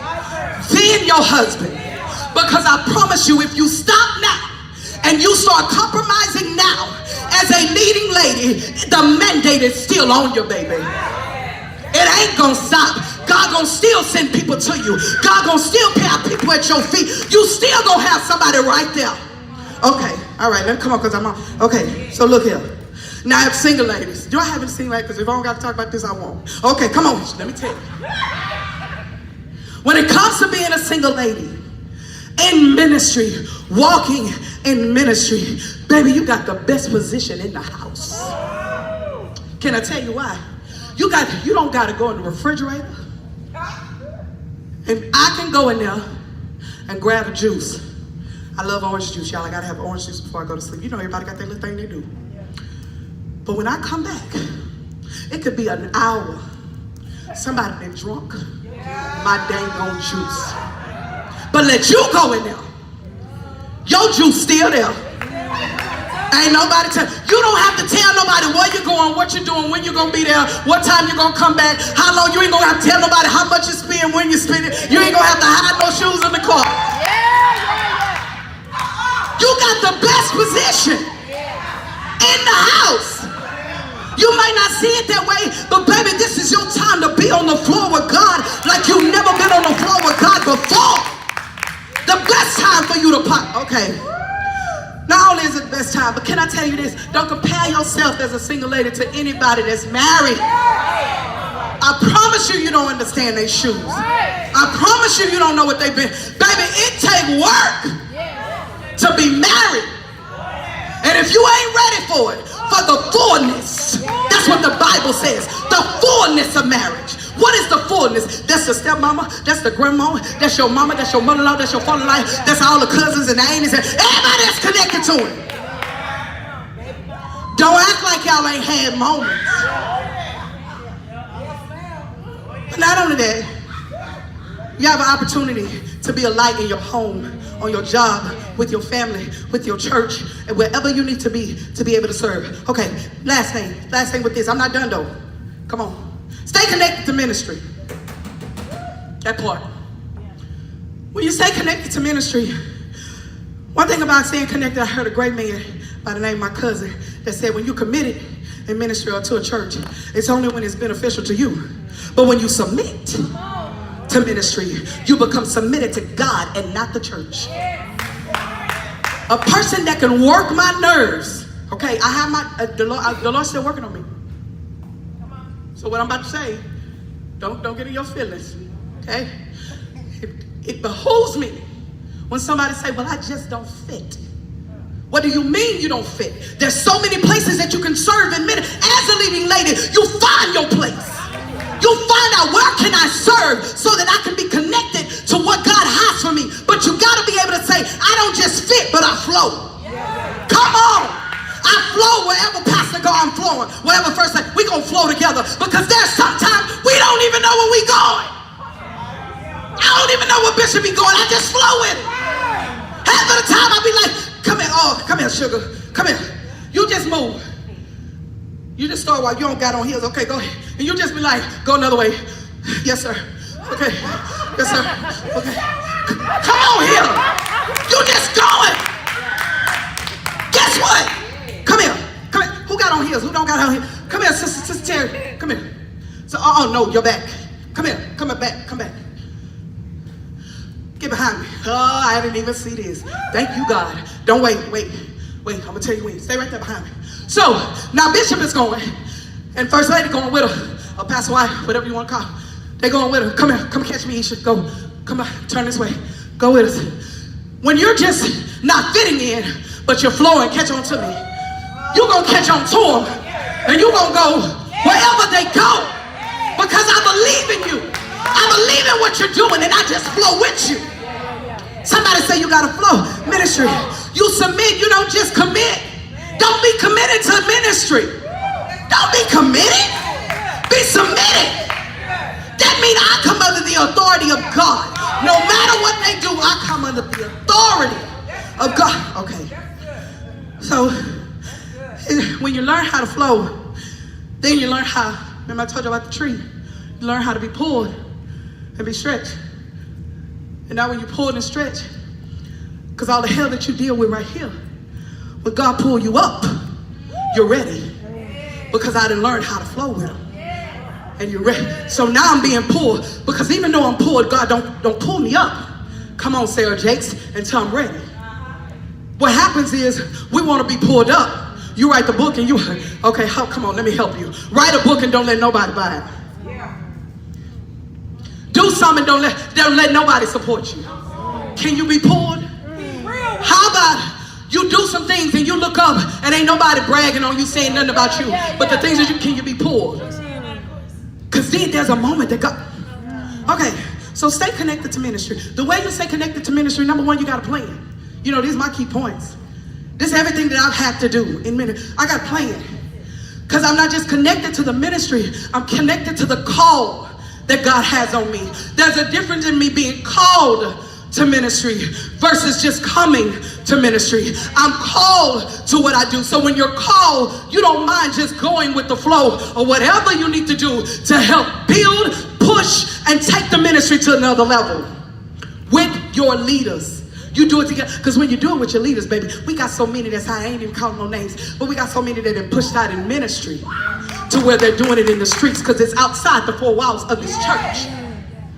S8: then your husband. Because I promise you, if you stop now and you start compromising now as a leading lady, the mandate is still on you, baby. It ain't gonna stop. God gonna still send people to you. God gonna still have people at your feet. You still gonna have somebody right there. Okay, all right, come on, because I'm on. Okay, so look here. Now I have single ladies. Do I have any single ladies? Because if I don't got to talk about this, I won't. Okay, come on, let me tell you. When it comes to being a single lady, in ministry, walking in ministry, baby, you got the best position in the house. Can I tell you why? You don't got to go in the refrigerator. And I can go in there and grab a juice. I love orange juice, y'all. I got to have orange juice before I go to sleep. You know, everybody got their little thing they do. But when I come back, it could be an hour. Somebody been drunk my dang on juice. But let you go in there. Your juice still there. Ain't nobody tell. You don't have to tell nobody where you're going, what you're doing, when you're going to be there, what time you're going to come back, how long. You ain't going to have to tell nobody how much you spend, when you spend it. You ain't going to have to hide no shoes in the car. You got the best position in the house. You might not see it that way, but baby, this is your time to be on the floor with God like you've never been on the floor with God before. The best time for you to pop. Okay. Not only is it the best time, but can I tell you this? Don't compare yourself as a single lady to anybody that's married. I promise you, you don't understand their shoes. I promise you, you don't know what they've been. Baby, it takes work to be married. And if you ain't ready for it, for the fullness, that's what the Bible says, the fullness of marriage. What is the fullness? That's the stepmama, that's the grandmama, that's your mama, that's your mother-in-law, that's your father-in-law, that's all the cousins and the aunties and everybody that's connected to it. Don't act like y'all ain't had moments. But not only that, you have an opportunity to be a light in your home, on your job, with your family, with your church, and wherever you need to be able to serve. Okay, last thing with this. I'm not done though. Come on. Stay connected to ministry. That part. When you stay connected to ministry, one thing about staying connected, I heard a great man, by the name of my cousin that said, when you committed in ministry or to a church, it's only when it's beneficial to you. But when you submit to ministry, you become submitted to God and not the church. A person that can work my nerves. Okay, I have my, the Lord's still working on me. So what I'm about to say, don't get in your feelings, okay? It behooves me when somebody say, well, I just don't fit. What do you mean you don't fit? There's so many places that you can serve in ministry. As a leading lady, you find your place. You find out, where can I serve so that I can be connected to what God has for me. But you gotta be able to say, I don't just fit, but I flow. Come on. I flow wherever Pastor go, I'm flowing. Wherever first say, we gonna flow together. Because there's sometimes we don't even know where we going. I don't even know where Bishop be going. I just flow with it. Half of the time I be like, come here, oh, come here, sugar. Come here. You just move. You just start while you don't got on heels. Okay, go ahead. And you just be like, go another way. Yes, sir. Okay. Yes, sir. Okay. Come on here. You just going. Guess what? Come here. Come here. Who got on heels? Who don't got on heels? Come here, Sister Terry. Come here. So, oh, no, you're back. Come here. Come back. Come back. Get behind me. Oh, I didn't even see this. Thank you, God. Don't wait. I'm gonna tell you when. Stay right there behind me. So now Bishop is going, and First Lady going with her, or Pastor White, whatever you want to call her. They going with her. Come here, come catch me, Isha. Go, come on, turn this way. Go with us. When you're just not fitting in, but you're flowing, catch on to me. You're gonna catch on to them, and you're gonna go wherever they go, because I believe in you. I believe in what you're doing, and I just flow with you. Somebody say you gotta flow. Ministry, you submit, you don't just commit. Don't be committed to ministry. Don't be committed. Be submitted. That means I come under the authority of God. No matter what they do, I come under the authority of God. Okay. So, when you learn how to flow, then you learn how, remember I told you about the tree? You learn how to be pulled and be stretched. And now when you pull and stretch, because all the hell that you deal with right here, when God pull you up, you're ready. Because I didn't learn how to flow with him. And you're ready. So now I'm being pulled, because even though I'm pulled, God don't pull me up. Come on, Sarah Jakes, until I'm ready. What happens is we want to be pulled up. You write the book and you, okay, come on, let me help you. Write a book and don't let nobody buy it. Do something, don't let nobody support you. Can you be pulled? How about you do some things and you look up and ain't nobody bragging on you, saying nothing about you, but the things that can you be pulled? Because then there's a moment that God, okay, so stay connected to ministry. The way you stay connected to ministry, number one, you got a plan. You know, these are my key points. This is everything that I've had to do in ministry. I got a plan. Because I'm not just connected to the ministry, I'm connected to the call that God has on me. There's a difference in me being called to ministry versus just coming to ministry. I'm called to what I do. So when you're called, you don't mind just going with the flow or whatever you need to do to help build, push, and take the ministry to another level with your leaders. You do it together, because when you do it with your leaders, baby, we got so many that's I ain't even counting no names, but we got so many that have pushed out in ministry to where they're doing it in the streets because it's outside the four walls of this church.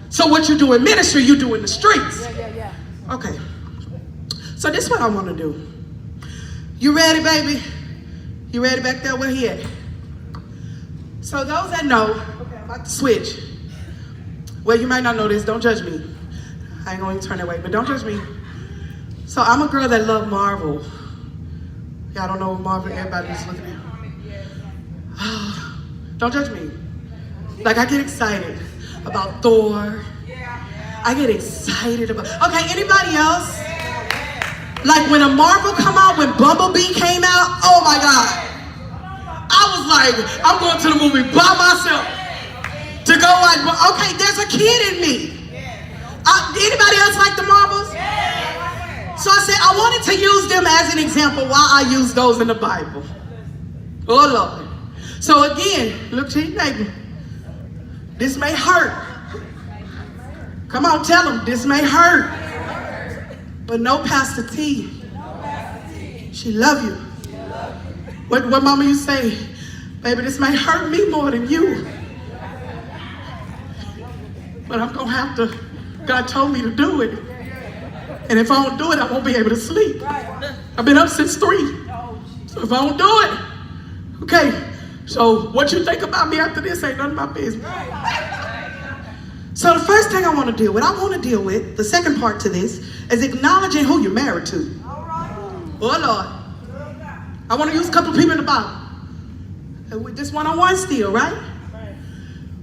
S8: So what you do in ministry, you do in the streets. Okay. So this is what I want to do. You ready, baby? You ready back there? Where he at? So those that know, okay, I'm about to switch. Well, you might not know this. Don't judge me. I ain't going to turn that way, but don't judge me. So I'm a girl that love Marvel. Y'all don't know Marvel. Everybody's looking at me. Don't judge me. Like, I get excited about Thor. I get excited about, okay, anybody else? Like when a Marvel come out, when Bumblebee came out, oh my God. I was like, I'm going to the movie by myself to go watch, okay, there's a kid in me. Anybody else like the Marvels? So I said, I wanted to use them as an example while I use those in the Bible. Oh Lord. So again, look to your neighbor. This may hurt. Come on, tell them, this may hurt. But no Pastor T. She love you. What mama you say? Baby, this may hurt me more than you. But I'm gonna have to, God told me to do it. And if I don't do it, I won't be able to sleep. I've been up since 3. So if I don't do it, okay. So what you think about me after this ain't none of my business. So the first thing I want to deal with, the second part to this, is acknowledging who you're married to. Oh Lord. I want to use a couple of people in the Bible. And with this one-on-one still, right?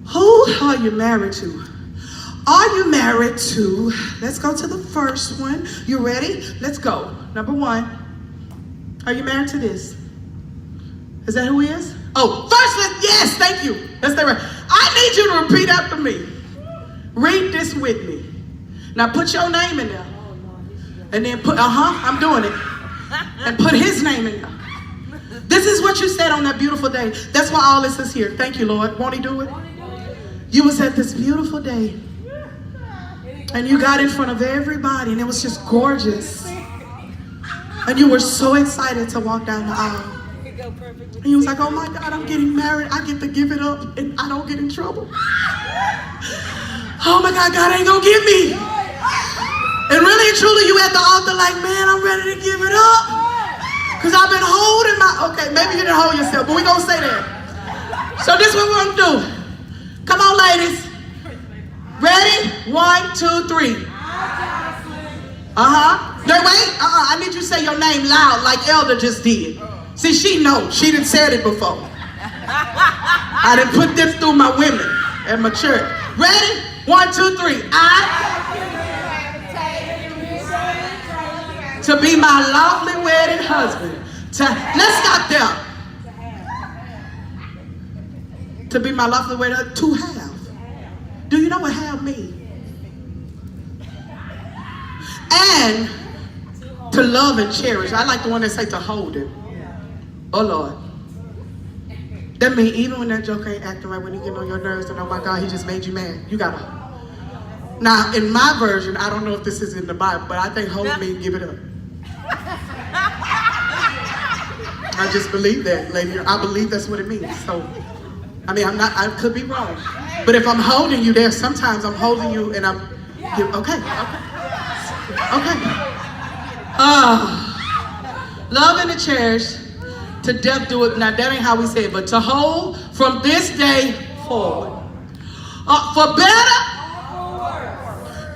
S8: Who are you married to? Are you married to, let's go to the first one. You ready? Let's go. Number 1. Are you married to this? Is that who he is? Oh, first, yes, thank you. Let's stay right. I need you to repeat after me. Read this with me. Now put your name in there. And then put, I'm doing it. And put his name in there. This is what you said on that beautiful day. That's why all this is here. Thank you, Lord. Won't he do it? You was at this beautiful day. And you got in front of everybody and it was just gorgeous. And you were so excited to walk down the aisle. And you was like, oh my God, I'm getting married. I get to give it up and I don't get in trouble. Oh my God, God ain't gonna get me. And really and truly you at the altar like, man, I'm ready to give it up. Cause I've been holding okay, maybe you didn't hold yourself, but we gonna say that. So this is what we're gonna do. Come on, ladies. Ready? 1, 2, 3. No, wait. I need you to say your name loud like Elder just did. See, she knows. She done said it before. I done put this through my women at my church. Ready? 1, 2, 3. To be my lawfully wedded husband. Let's stop there. To be my lawfully wedded, to have. Do you know what have means? And to love and cherish. I like the one that say to hold it. Oh Lord. That means even when that joker ain't acting right, when he getting on your nerves and oh my God, he just made you mad. You gotta. Now in my version, I don't know if this is in the Bible, but I think hold means give it up. I just believe that, lady. I believe that's what it means. So, I mean, I could be wrong. But if I'm holding you there, sometimes I'm holding you and I'm, okay. Love and to cherish, to death do it. Now that ain't how we say it, but to hold from this day forward. For better,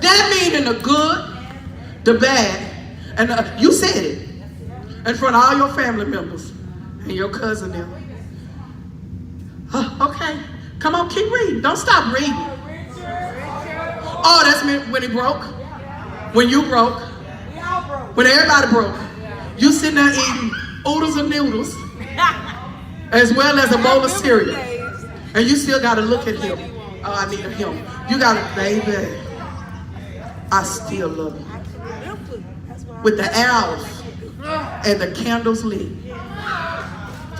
S8: that means in the good, the bad, and you said it in front of all your family members and your cousin there. Okay, come on, keep reading. Don't stop reading. Oh, that's when he broke. When you broke. When everybody broke. You sitting there eating oodles of noodles as well as a bowl of cereal. And you still got to look at him. Oh, I need him. You got to, baby, I still love you. With the air off and the candles lit.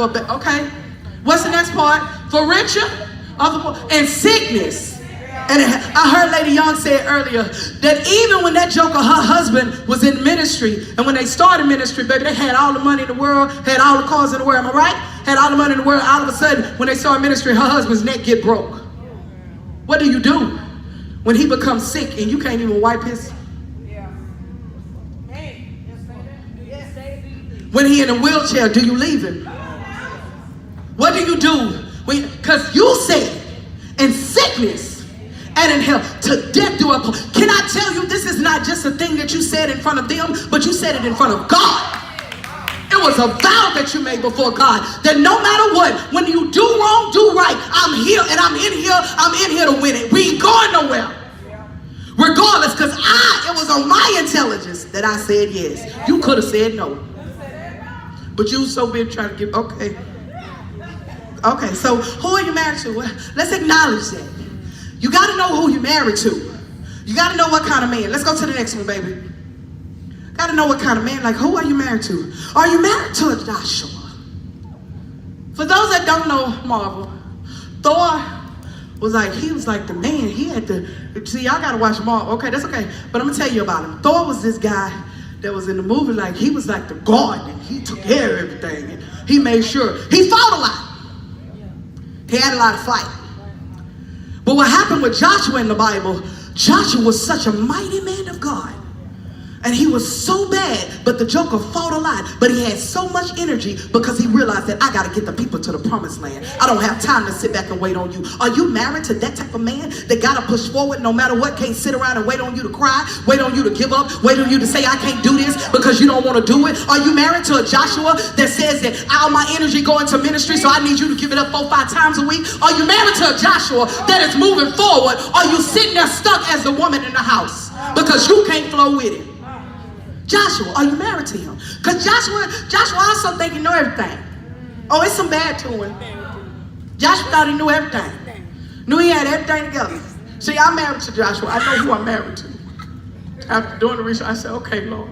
S8: Okay. What's the next part? For richer, and sickness. And I heard Lady Young say earlier that even when that joker, her husband, was in ministry, and when they started ministry, baby, they had all the money in the world, had all the cars in the world, am I right? Had all the money in the world. All of a sudden, when they started ministry, her husband's neck get broke. What do you do when he becomes sick and you can't even wipe his? When he in a wheelchair, do you leave him? What do you do? Because you said in sickness and in health, to death do I. Can I tell you, this is not just a thing that you said in front of them, but you said it in front of God. It was a vow that you made before God, that no matter what, when you do wrong, do right. I'm here and I'm in here to win it. We ain't going nowhere. Regardless, because it was on my intelligence that I said yes. You could have said no. But you so big trying to get, okay. Okay, so who are you married to? Well, let's acknowledge that. You got to know who you're married to. You got to know what kind of man. Let's go to the next one, baby. Got to know what kind of man. Like, who are you married to? Are you married to a Joshua? For those that don't know Marvel, Thor was like the man. He had to, see, y'all got to watch Marvel. Okay, that's okay. But I'm going to tell you about him. Thor was this guy that was in the movie, like, he was like the guardian. He took care of everything. he made sure. He fought a lot. He had a lot of fight. But what happened with Joshua in the Bible, Joshua was such a mighty man of God. And he was so bad, but the joker fought a lot. But he had so much energy because he realized that I got to get the people to the promised land. I don't have time to sit back and wait on you. Are you married to that type of man that got to push forward no matter what, can't sit around and wait on you to cry, wait on you to give up, wait on you to say I can't do this because you don't want to do it? Are you married to a Joshua that says that all my energy go into ministry, so I need you to give it up 4 or 5 times a week? Are you married to a Joshua that is moving forward? Are you sitting there stuck as the woman in the house because you can't flow with it? Joshua, are you married to him? Because Joshua also think he know everything. Oh, it's some bad to him. Joshua thought he knew everything. Knew he had everything together. See, I'm married to Joshua. I know who I'm married to. After doing the research, I said, okay, Lord,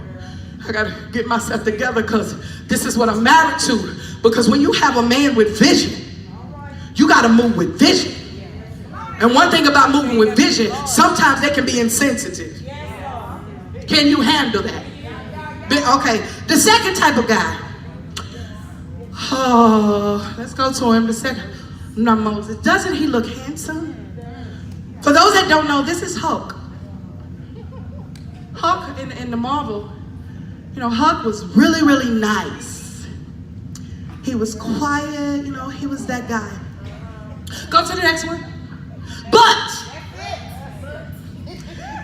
S8: I got to get myself together because this is what I'm married to. Because when you have a man with vision, you got to move with vision. And one thing about moving with vision, sometimes they can be insensitive. Can you handle that? Okay, the second type of guy. Oh, let's go to him. The second, not Moses. Doesn't he look handsome? For those that don't know, this is Hulk. Hulk in the Marvel, you know, Hulk was really, really nice. He was quiet, you know, he was that guy. Go to the next one. But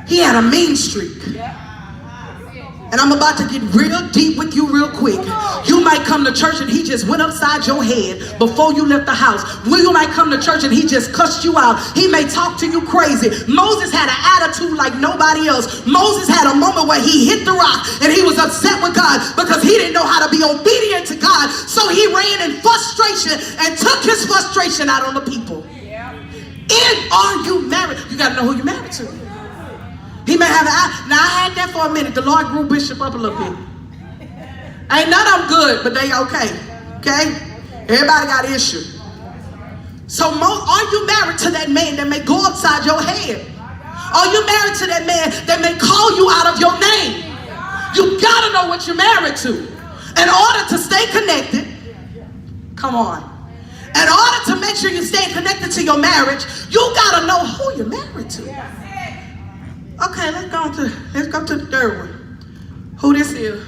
S8: he had a mean streak. And I'm about to get real deep with you real quick. You might come to church and he just went upside your head before you left the house. You might come to church and he just cussed you out. He may talk to you crazy. Moses had an attitude like nobody else. Moses had a moment where he hit the rock and he was upset with God because he didn't know how to be obedient to God. So he ran in frustration and took his frustration out on the people. Are you married? You got to know who you're married to. He may have now I had that for a minute. The Lord grew Bishop up a little bit. Ain't none of them good, but they okay. Okay? Everybody got issue. So are you married to that man that may go upside your head? Are you married to that man that may call you out of your name? You gotta know what you're married to. In order to stay connected, come on. In order to make sure you stay connected to your marriage, you gotta know who you're married to. Okay, let's go to the third one. Who this is?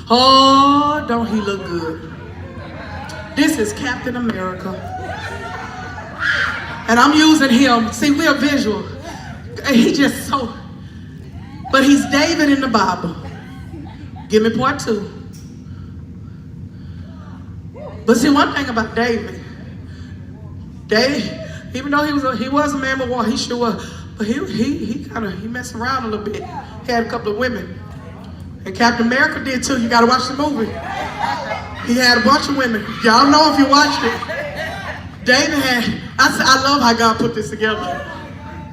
S8: Oh, don't he look good? This is Captain America. And I'm using him. See, we're visual. He just so, but he's David in the Bible. Give me part 2. But see, one thing about David, even though he was a man of war, he sure was. But he messed around a little bit. He had a couple of women. And Captain America did too. You gotta watch the movie. He had a bunch of women. Y'all know if you watched it. David had, I love how God put this together.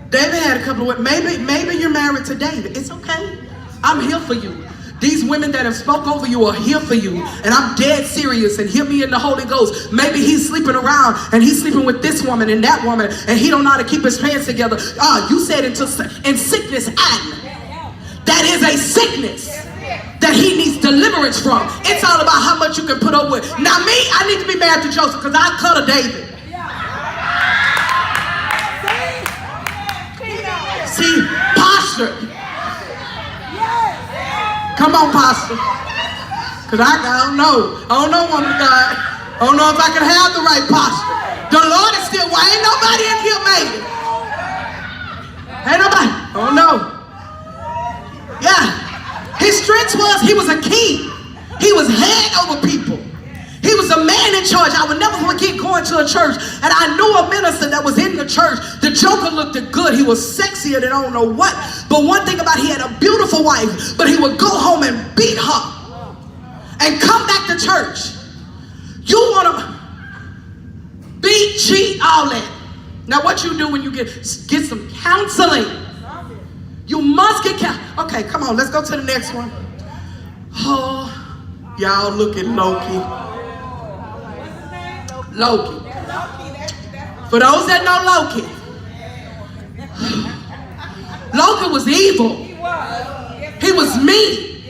S8: David had a couple of women. Maybe you're married to David. It's okay. I'm here for you. These women that have spoke over you are here for you. And I'm dead serious, and hear me in the Holy Ghost. Maybe he's sleeping around and he's sleeping with this woman and that woman and he don't know how to keep his pants together. You said in sickness, that is a sickness that he needs deliverance from. It's all about how much you can put up with. Now me, I need to be married to Joseph because I cut a David. See, posture. Come on, Pastor. Because I don't know. I don't know, woman of God. I don't know if I can have the right posture. The Lord is still, why ain't nobody in here made it? Ain't nobody. I don't know. Yeah. His strength was, he was a king. He was head over people. He was a man in charge. I would never forget going to a church and I knew a minister that was in the church. The joker looked good. He was sexier than I don't know what. But one thing about he had a beautiful wife, but he would go home and beat her and come back to church. You want to beat, cheat, all that. Now what you do when you get some counseling? You must get counseling. Okay, come on. Let's go to the next one. Oh, y'all look at Loki. Loki. For those that know Loki, Loki was evil. He was mean.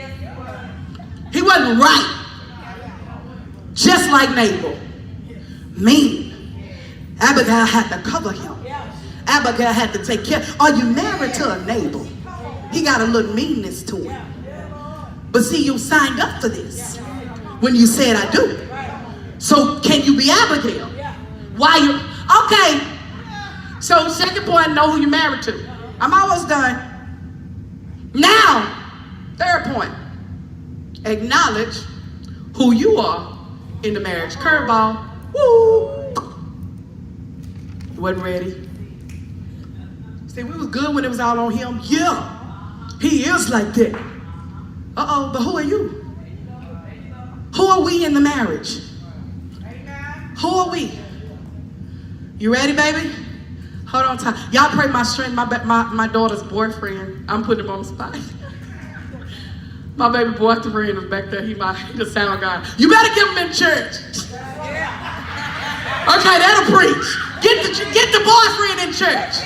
S8: He wasn't right. just like Nabal. Mean. Abigail had to cover him. Abigail had to take care. Are you married to a Nabal? He got a little meanness to him. But see, you signed up for this when you said I do. So can you be Abigail? Why you? Okay. So second point, know who you're married to. I'm almost done. Now, third point, acknowledge who you are in the marriage. Curveball. Woo. Wasn't ready. See, we was good when it was all on him. Yeah, he is like that. Uh-oh, but who are you? Who are we in the marriage? Who are we? You ready, baby? Hold on tight. Y'all pray my strength. My daughter's boyfriend. I'm putting him on the spot. My baby boyfriend is back there. He the sound guy. You better get him in church. Okay, that'll preach. Get the boyfriend in church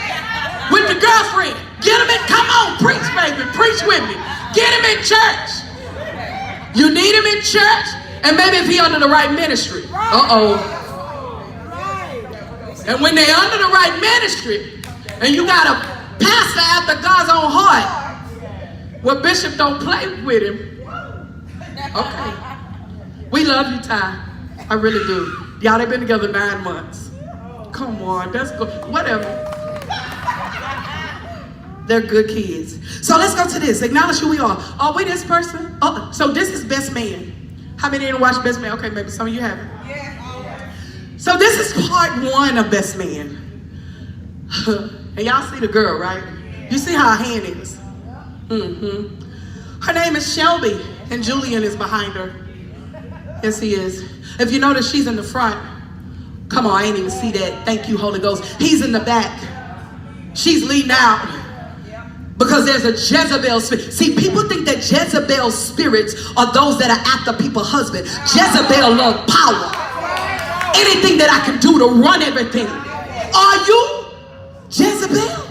S8: with the girlfriend. Get him in. Come on, preach, baby. Preach with me. Get him in church. You need him in church, and maybe if he under the right ministry. Uh-oh. And when they're under the right ministry, and you got a pastor after God's own heart, well, Bishop don't play with him. Okay. We love you, Ty. I really do. Y'all, they've been together 9 months. Come on, that's good. Whatever. They're good kids. So let's go to this. Acknowledge who we are. Are we this person? Oh, so this is Best Man. How many didn't watch Best Man? Okay, maybe some of you haven't. So this is part 1 of Best Man. And y'all see the girl, right? You see how her hand is. Her name is Shelby, and Julian is behind her. Yes, he is. If you notice, she's in the front. Come on, I ain't even see that. Thank you, Holy Ghost. He's in the back. She's leading out. Because there's a Jezebel spirit. See, people think that Jezebel spirits are those that are after people's husband. Jezebel loves power. Anything that I can do to run everything. Are you Jezebel?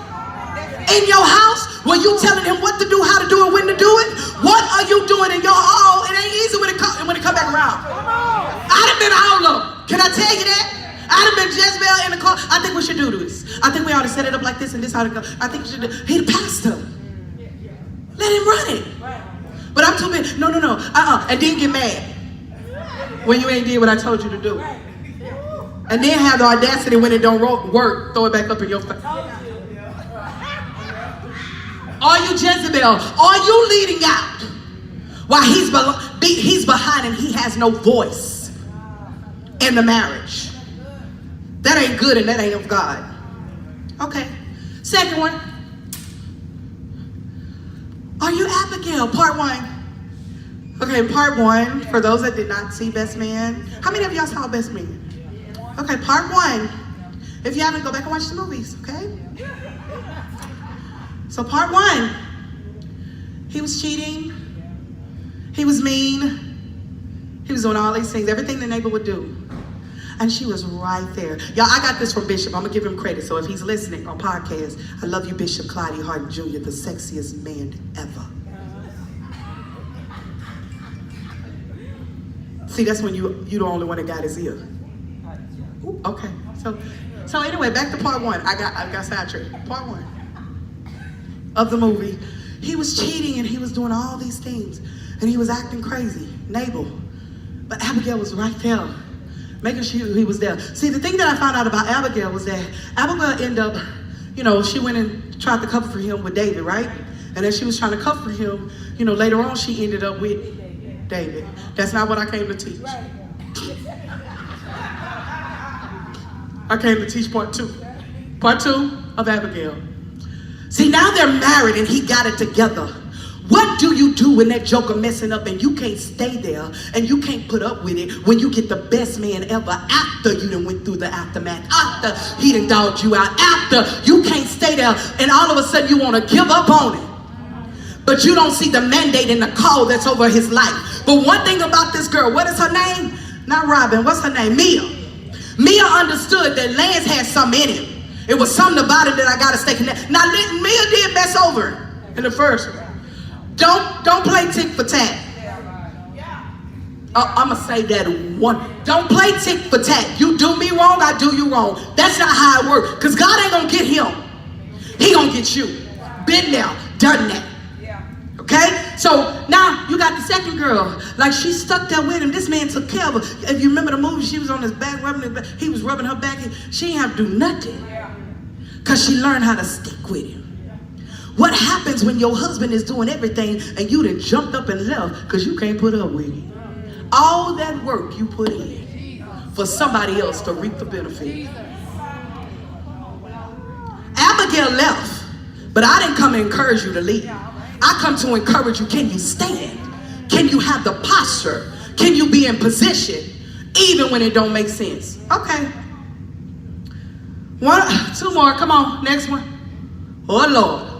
S8: In your house, were you telling him what to do, how to do it, when to do it? What are you doing in your home? It ain't easy when it come back around. I'd have been all of them. Can I tell you that? I'd have been Jezebel in the car. I think we should do this. I think we ought to set it up like this and this how to go. I think we should do. He the pastor. Let him run it. But I'm too big. No. And then get mad when you ain't did what I told you to do. And then have the audacity when it don't work, throw it back up in your face. Are you Jezebel? Are you leading out while he's behind and he has no voice in the marriage? That ain't good and that ain't of God. Okay. Second one. Are you Abigail? Part 1. Okay, part 1, for those that did not see Best Man. How many of y'all saw Best Man? Okay, part 1. If you haven't, go back and watch the movies, okay? So part 1, he was cheating, he was mean, he was doing all these things, everything the neighbor would do. And she was right there. Y'all, I got this from Bishop. I'm gonna give him credit. So if he's listening on podcast, I love you, Bishop Clyde Harden Jr., the sexiest man ever. See, that's when you the only one that got his ear. Ooh, okay. So anyway, back to part 1. I got sidetracked. Part 1 of the movie. He was cheating and he was doing all these things. And he was acting crazy. Nabal. But Abigail was right there, making sure he was there. See, the thing that I found out about Abigail was that Abigail ended up, she went and tried to comfort him with David, right? And as she was trying to comfort him, later on she ended up with David. That's not what I came to teach. I came to teach part 2. Part 2 of Abigail. See, now they're married and he got it together. What do you do when that joker messing up and you can't stay there and you can't put up with it when you get the best man ever after you done went through the aftermath, after he done dogged you out, after you can't stay there and all of a sudden you want to give up on it. But you don't see the mandate and the call that's over his life. But one thing about this girl, what is her name? Not Robin, what's her name? Mia. Mia understood that Lance had something in him. It was something about it that I got to stay connected. Now, Mia did mess over in the first one. Don't play tick for tat. I'ma say that one. Don't play tick for tat. You do me wrong, I do you wrong. That's not how it works. Because God ain't gonna get him. He gonna get you. Been there, done that. Okay? So now you got the second girl. Like she stuck there with him. This man took care of her. If you remember the movie, she was on his back, rubbing his back. He was rubbing her back. She didn't have to do nothing. Because she learned how to stick with him. What happens when your husband is doing everything and you done jumped up and left because you can't put up with it? All that work you put in for somebody else to reap the benefit. Abigail left, but I didn't come to encourage you to leave. I come to encourage you. Can you stand? Can you have the posture? Can you be in position even when it don't make sense? Okay. Two more. Come on. Next one. Oh, Lord.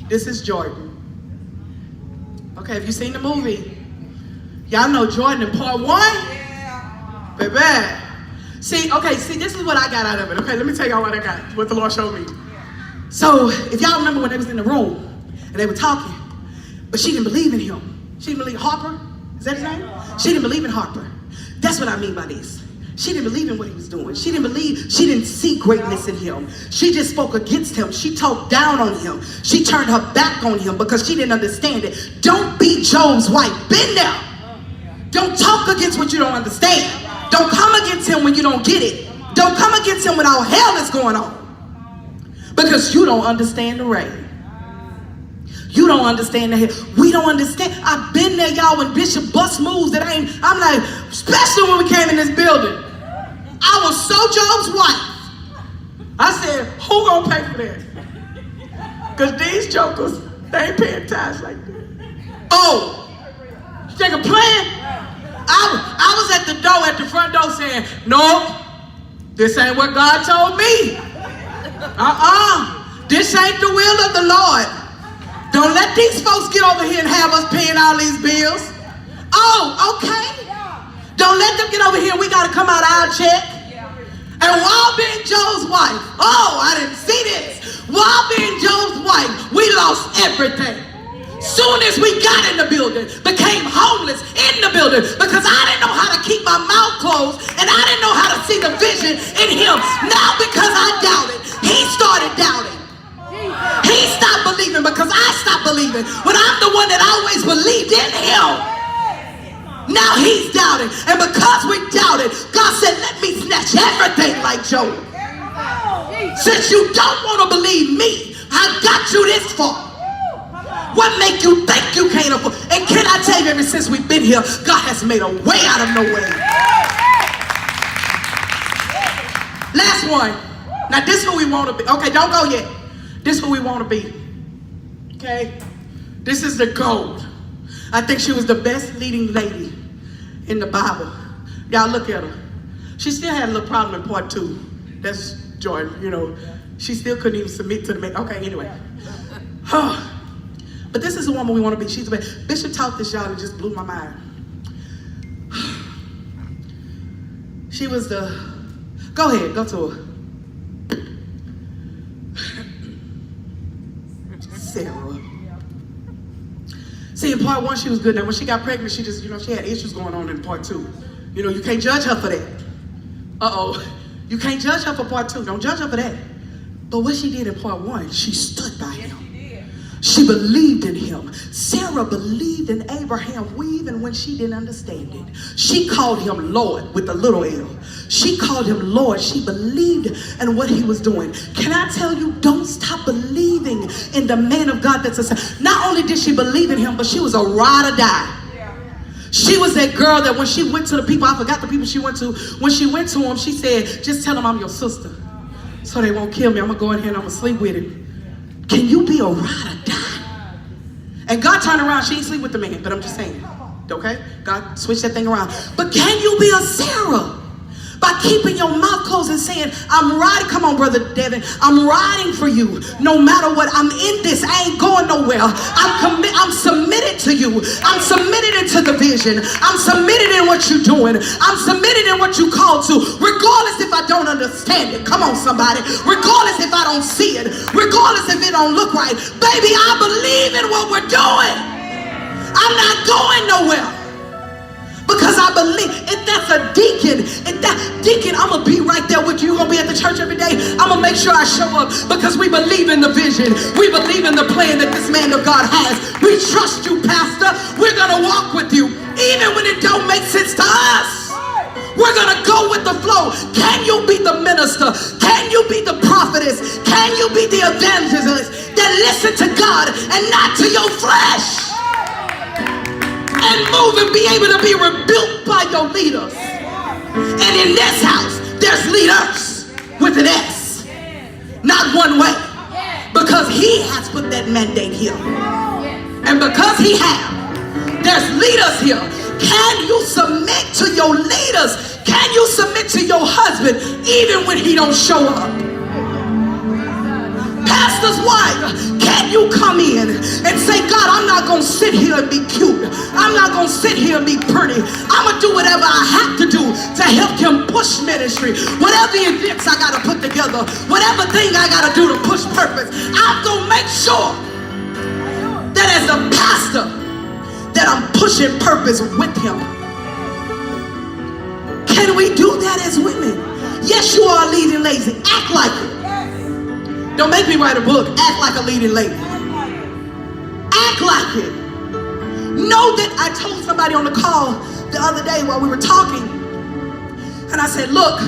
S8: This is Jordan. Okay, have you seen the movie? Y'all know Jordan in part 1? Yeah. Baby. See, this is what I got out of it. Okay, let me tell y'all what I got, what the Lord showed me. So, if y'all remember when they was in the room and they were talking, but she didn't believe in him. She didn't believe Harper. Is that his name? She didn't believe in Harper. That's what I mean by this. She didn't believe in what he was doing. She didn't see greatness in him. She just spoke against him. She talked down on him. She turned her back on him because she didn't understand it. Don't be Job's wife. Been there. Don't talk against what you don't understand. Don't come against him when you don't get it. Don't come against him when all hell is going on. Because you don't understand the rain. You don't understand the hell. We don't understand. I've been there, y'all, when Bishop bust moves that I'm like, especially when we came in this building. I was so Job's wife. I said, who gonna pay for that? Because these jokers, they ain't paying tithes like that. Oh, you think I'm playing? I was at the door, at the front door saying, no, this ain't what God told me. This ain't the will of the Lord. Don't let these folks get over here and have us paying all these bills. Oh, okay. Don't let them get over here. We got to come out our check. And while being Joe's wife, I didn't see this. While being Joe's wife, we lost everything. Soon as we got in the building, became homeless in the building because I didn't know how to keep my mouth closed and I didn't know how to see the vision in him. Now because I doubted, he started doubting. He stopped believing because I stopped believing. When I'm the one that always believed in him. Now he's doubting. And because we doubted, God said, let me snatch everything like Job. Since you don't want to believe me, I got you this far. What make you think you can't afford? And can I tell you, ever since we've been here, God has made a way out of no way. Last one. Now this is who we want to be. Okay, don't go yet. This is who we want to be. Okay? This is the gold. I think she was the best leading lady in the Bible. Y'all look at her. She still had a little problem in part 2. That's Jordan, She still couldn't even submit to the man. Okay, anyway. But this is the woman we want to be. She's the best. Bishop taught this, y'all, and just blew my mind. She was the... Go ahead, go to her. Sarah. See, in part 1, she was good. Now, when she got pregnant, she just, she had issues going on in part 2. You can't judge her for that. You can't judge her for part 2. Don't judge her for that. But what she did in part 1, she stood by him. She believed in him. Sarah believed in Abraham even when she didn't understand it. She called him Lord with a little L. She called him Lord. She believed in what he was doing. Can I tell you, don't stop believing in the man of God that's a son. Not only did she believe in him, but she was a ride or die. She was that girl that when she went to the people, I forgot the people she went to. When she went to him, she said, just tell him I'm your sister so they won't kill me. I'm going to go in here and I'm going to sleep with him. Can you be a ride or die? And God turned around. She didn't sleep with the man, but I'm just saying. Okay? God switched that thing around. But can you be a Sarah? By keeping your mouth closed and saying, I'm riding. Come on, Brother Devin. I'm riding for you. No matter what, I'm in this. I ain't going nowhere. I'm submitted to you. I'm submitted into the vision. I'm submitted in what you're doing. I'm submitted in what you called to. Regardless if I don't understand it. Come on, somebody. Regardless if I don't see it. Regardless if it don't look right. Baby, I believe in what we're doing. I'm not going nowhere. Because I believe if that's a deacon, I'm gonna be right there with you. You're gonna be at the church every day. I'm gonna make sure I show up because we believe in the vision. We believe in the plan that this man of God has. We trust you, Pastor. We're gonna walk with you, even when it don't make sense to us. We're gonna go with the flow. Can you be the minister? Can you be the prophetess? Can you be the evangelist that listen to God and not to your flesh? And move and be able to be rebuilt by your leaders. And in this house, there's leaders with an S, not one way, because he has put that mandate here. And because he has, there's leaders here. Can you submit to your leaders? Can you submit to your husband even when he don't show up? Pastor's wife, can you come in and say, God, I'm not going to sit here and be cute. I'm not going to sit here and be pretty. I'm going to do whatever I have to do to help him push ministry. Whatever events I got to put together, whatever thing I got to do to push purpose, I'm going to make sure that as a pastor, that I'm pushing purpose with him. Can we do that as women? Yes, you are leading ladies. Act like it. Don't make me write a book. Act like a leading lady. Act like it. Know that I told somebody on the call the other day while we were talking, and I said, look,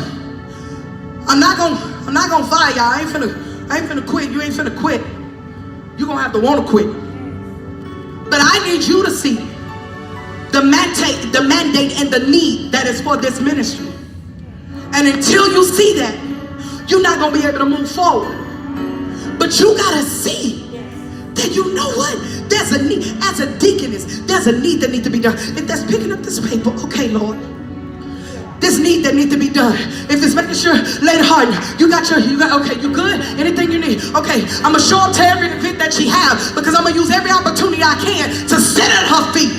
S8: I'm not gonna fire y'all. I ain't finna quit. You ain't finna quit. You're gonna have to want to quit. But I need you to see the mandate and the need that is for this ministry. And until you see that, you're not gonna be able to move forward. But you gotta see that, you know what? There's a need. As a deaconess, there's a need that needs to be done. If that's picking up this paper, okay, Lord. This need that needs to be done. If it's making sure, Lady Harden, okay, you good? Anything you need? Okay, I'm gonna show up to every event that she has because I'm gonna use every opportunity I can to sit at her feet.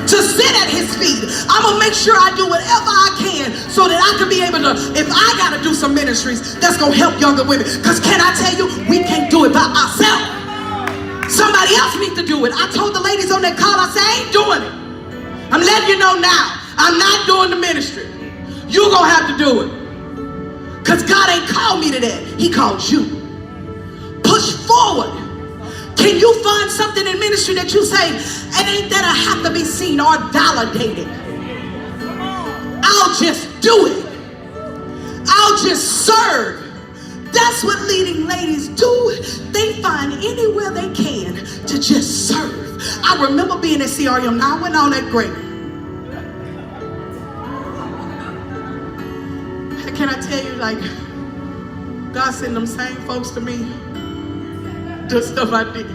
S8: To sit at his feet. I'm gonna make sure I do whatever I can so that I can be able to, if I gotta do some ministries that's gonna help younger women. Because can I tell you, we can't do it by ourselves. Somebody else needs to do it. I told the ladies on that call, I said, I ain't doing it. I'm letting you know now, I'm not doing the ministry. You're gonna have to do it. Because God ain't called me to that. He called you. Push forward. Can you find something in ministry that you say, it ain't that I have to be seen or validated. I'll just do it. I'll just serve. That's what leading ladies do. They find anywhere they can to just serve. I remember being at CRM. Now I wasn't all that great. Can I tell you, like, God sent them same folks to me. The stuff I did.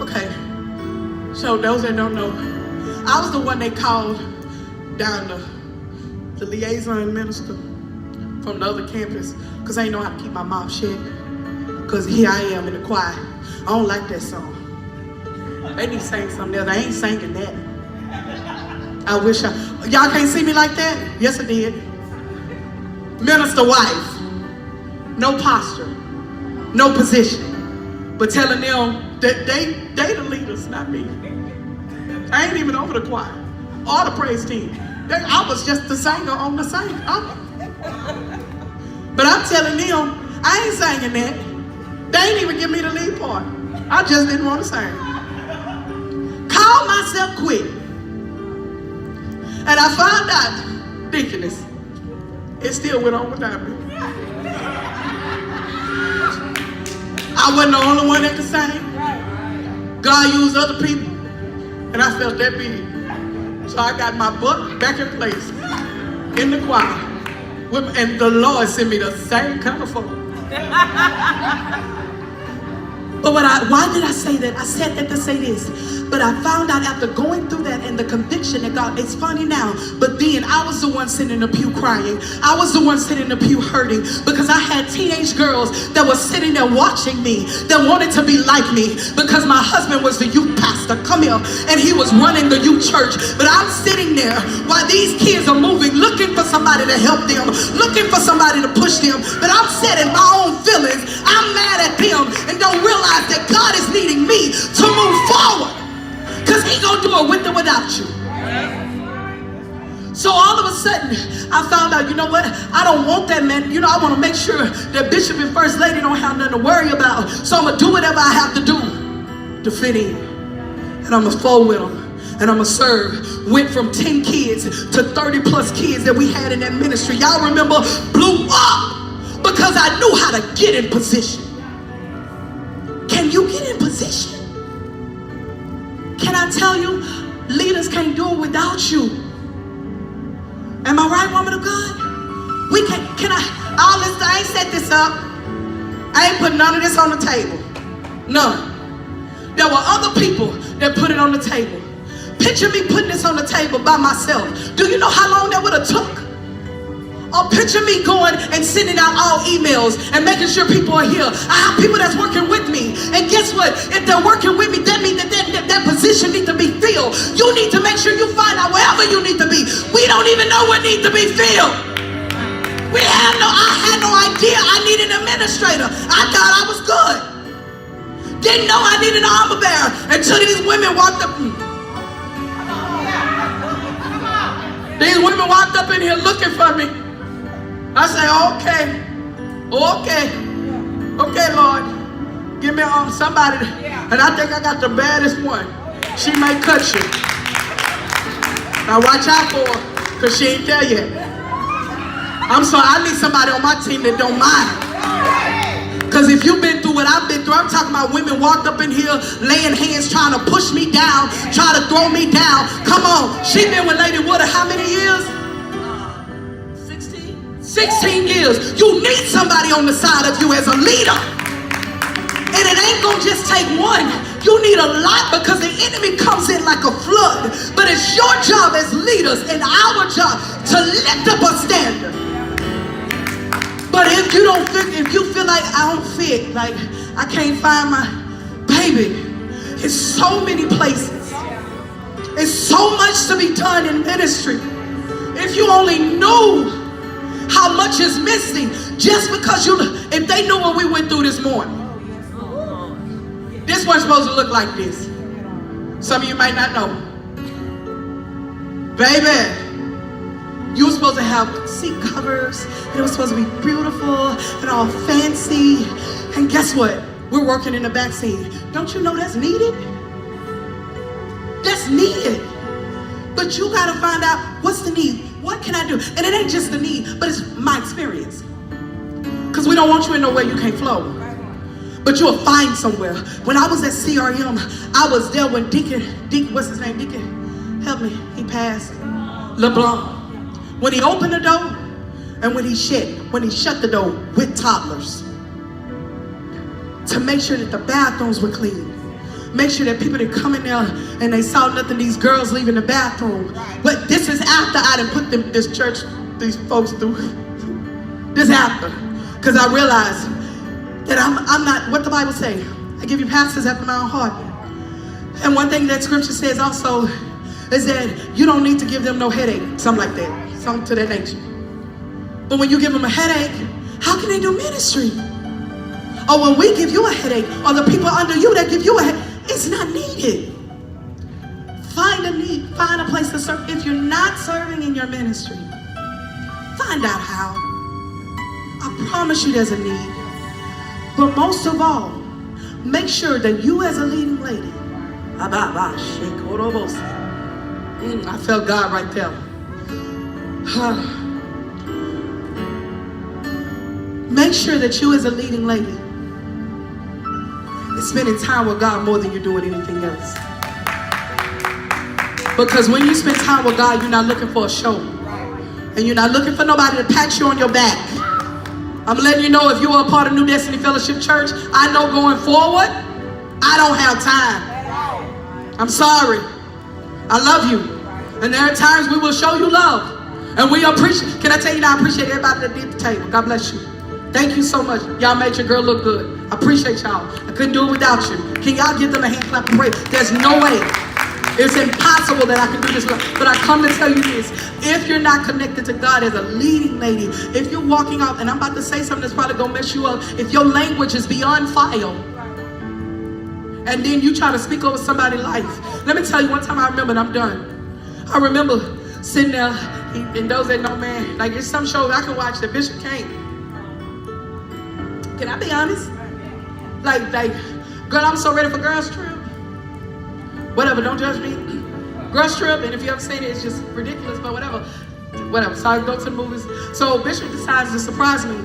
S8: Okay. So those that don't know, I was the one they called down the liaison minister from the other campus because I didn't know how to keep my mouth shut. Because here I am in the choir. I don't like that song. They need to sing something else. I ain't singing that. I wish y'all can't see me like that? Yes, I did. Minister wife. No posture. No position, but telling them that they the leaders, not me. I ain't even over the choir or the praise team. I was just the singer on the sing. But I'm telling them, I ain't singing that. They ain't even give me the lead part. I just didn't want to sing. Call myself quit. And I found out, deaconess, it still went on without me. I wasn't the only one that could sing. God used other people, and I felt that big. So I got my butt back in place in the choir, and the Lord sent me the same kind of folk. But why did I say that? I said that to say this. But I found out after going through that and the conviction that God, it's funny now, but then I was the one sitting in the pew crying. I was the one sitting in the pew hurting because I had teenage girls that were sitting there watching me, that wanted to be like me because my husband was the youth pastor, come here, and he was running the youth church. But I'm sitting there while these kids are moving, looking for somebody to help them, looking for somebody to push them. But I'm set in my own feelings. I'm mad at them and don't realize that God is needing me to move forward. he gonna do it with or without you. So all of a sudden, I found out, you know what? I don't want that man. You know, I want to make sure that Bishop and First Lady don't have nothing to worry about. So I'm going to do whatever I have to do to fit in. And I'm going to flow with them. And I'm going to serve. Went from 10 kids to 30 plus kids that we had in that ministry. Y'all remember? Blew up because I knew how to get in position. Can you get in position? Can I tell you? Leaders can't do it without you. Am I right, woman of God? We can all this, I ain't set this up. I ain't put none of this on the table. None. There were other people that put it on the table. Picture me putting this on the table by myself. Do you know how long that would have took? Or picture me going and sending out all emails and making sure people are here. I have people that's working with me. And guess what? If they're working with me, that means that position needs to be filled. You need to make sure you find out wherever you need to be. We don't even know what needs to be filled. I had no idea I needed an administrator. I thought I was good. Didn't know I needed an armor bearer until these women walked up. These women walked up in here looking for me. I say, okay, Lord, give me somebody. And I think I got the baddest one. She may cut you. Now watch out for her, because she ain't there yet. I'm sorry, I need somebody on my team that don't mind. Because if you've been through what I've been through, I'm talking about women walked up in here, laying hands, trying to push me down, trying to throw me down. Come on, she been with Lady Woodard how many years? 16 years. You need somebody on the side of you as a leader. And it ain't gonna just take one. You need a lot because the enemy comes in like a flood. But it's your job as leaders and our job to lift up a standard. But if you feel like I don't fit, like I can't find my baby, it's so many places. It's so much to be done in ministry. If you only knew how much is missing just because if they knew what we went through this morning. This wasn't supposed to look like this. Some of you might not know. Baby, you were supposed to have seat covers. And it was supposed to be beautiful and all fancy. And guess what? We're working in the back seat. Don't you know that's needed? That's needed. But you gotta find out what's the need. What can I do? And it ain't just the need, but it's my experience. Because we don't want you in nowhere you can't flow. But you'll find somewhere. When I was at CRM, I was there when Deacon, what's his name? Deacon, help me, he passed. LeBlanc. When he opened the door and when he shut the door with toddlers. To make sure that the bathrooms were clean. Make sure that people that come in there and they saw nothing, these girls leaving the bathroom. But this is after I done put this church, these folks through. This after. Because I realized that I'm not, what the Bible say? I give you pastors after my own heart. And one thing that scripture says also is that you don't need to give them no headache. Something like that. Something to that nature. But when you give them a headache, how can they do ministry? Or when we give you a headache, or the people under you that give you a headache, it's not needed. Find a need, find a place to serve. If you're not serving in your ministry, find out how. I promise you there's a need. But most of all, make sure that you as a leading lady, I felt God right there. Make sure that you as a leading lady is spending time with God more than you're doing anything else. Because when you spend time with God, you're not looking for a show. And you're not looking for nobody to pat you on your back. I'm letting you know, if you are a part of New Destiny Fellowship Church, I know going forward, I don't have time. I'm sorry. I love you. And there are times we will show you love. And we appreciate, can I tell you now, I appreciate everybody that did the table. God bless you. Thank you so much. Y'all made your girl look good. I appreciate y'all. I couldn't do it without you. Can y'all give them a hand clap and praise? There's no way. It's impossible that I can do this. But I come to tell you this. If you're not connected to God as a leading lady, if you're walking out, and I'm about to say something that's probably going to mess you up. If your language is beyond file,
S1: And then you try to speak over somebody's life. Let me tell you one time I remember, and I'm done. I remember sitting there, and those that know, man, like there's some shows I can watch that Bishop can't. Can I be honest? Like, girl, I'm so ready for Girls Trip. Whatever, don't judge me. Girls Trip, and if you haven't seen it, it's just ridiculous, but whatever. So I go to the movies. So Bishop decides to surprise me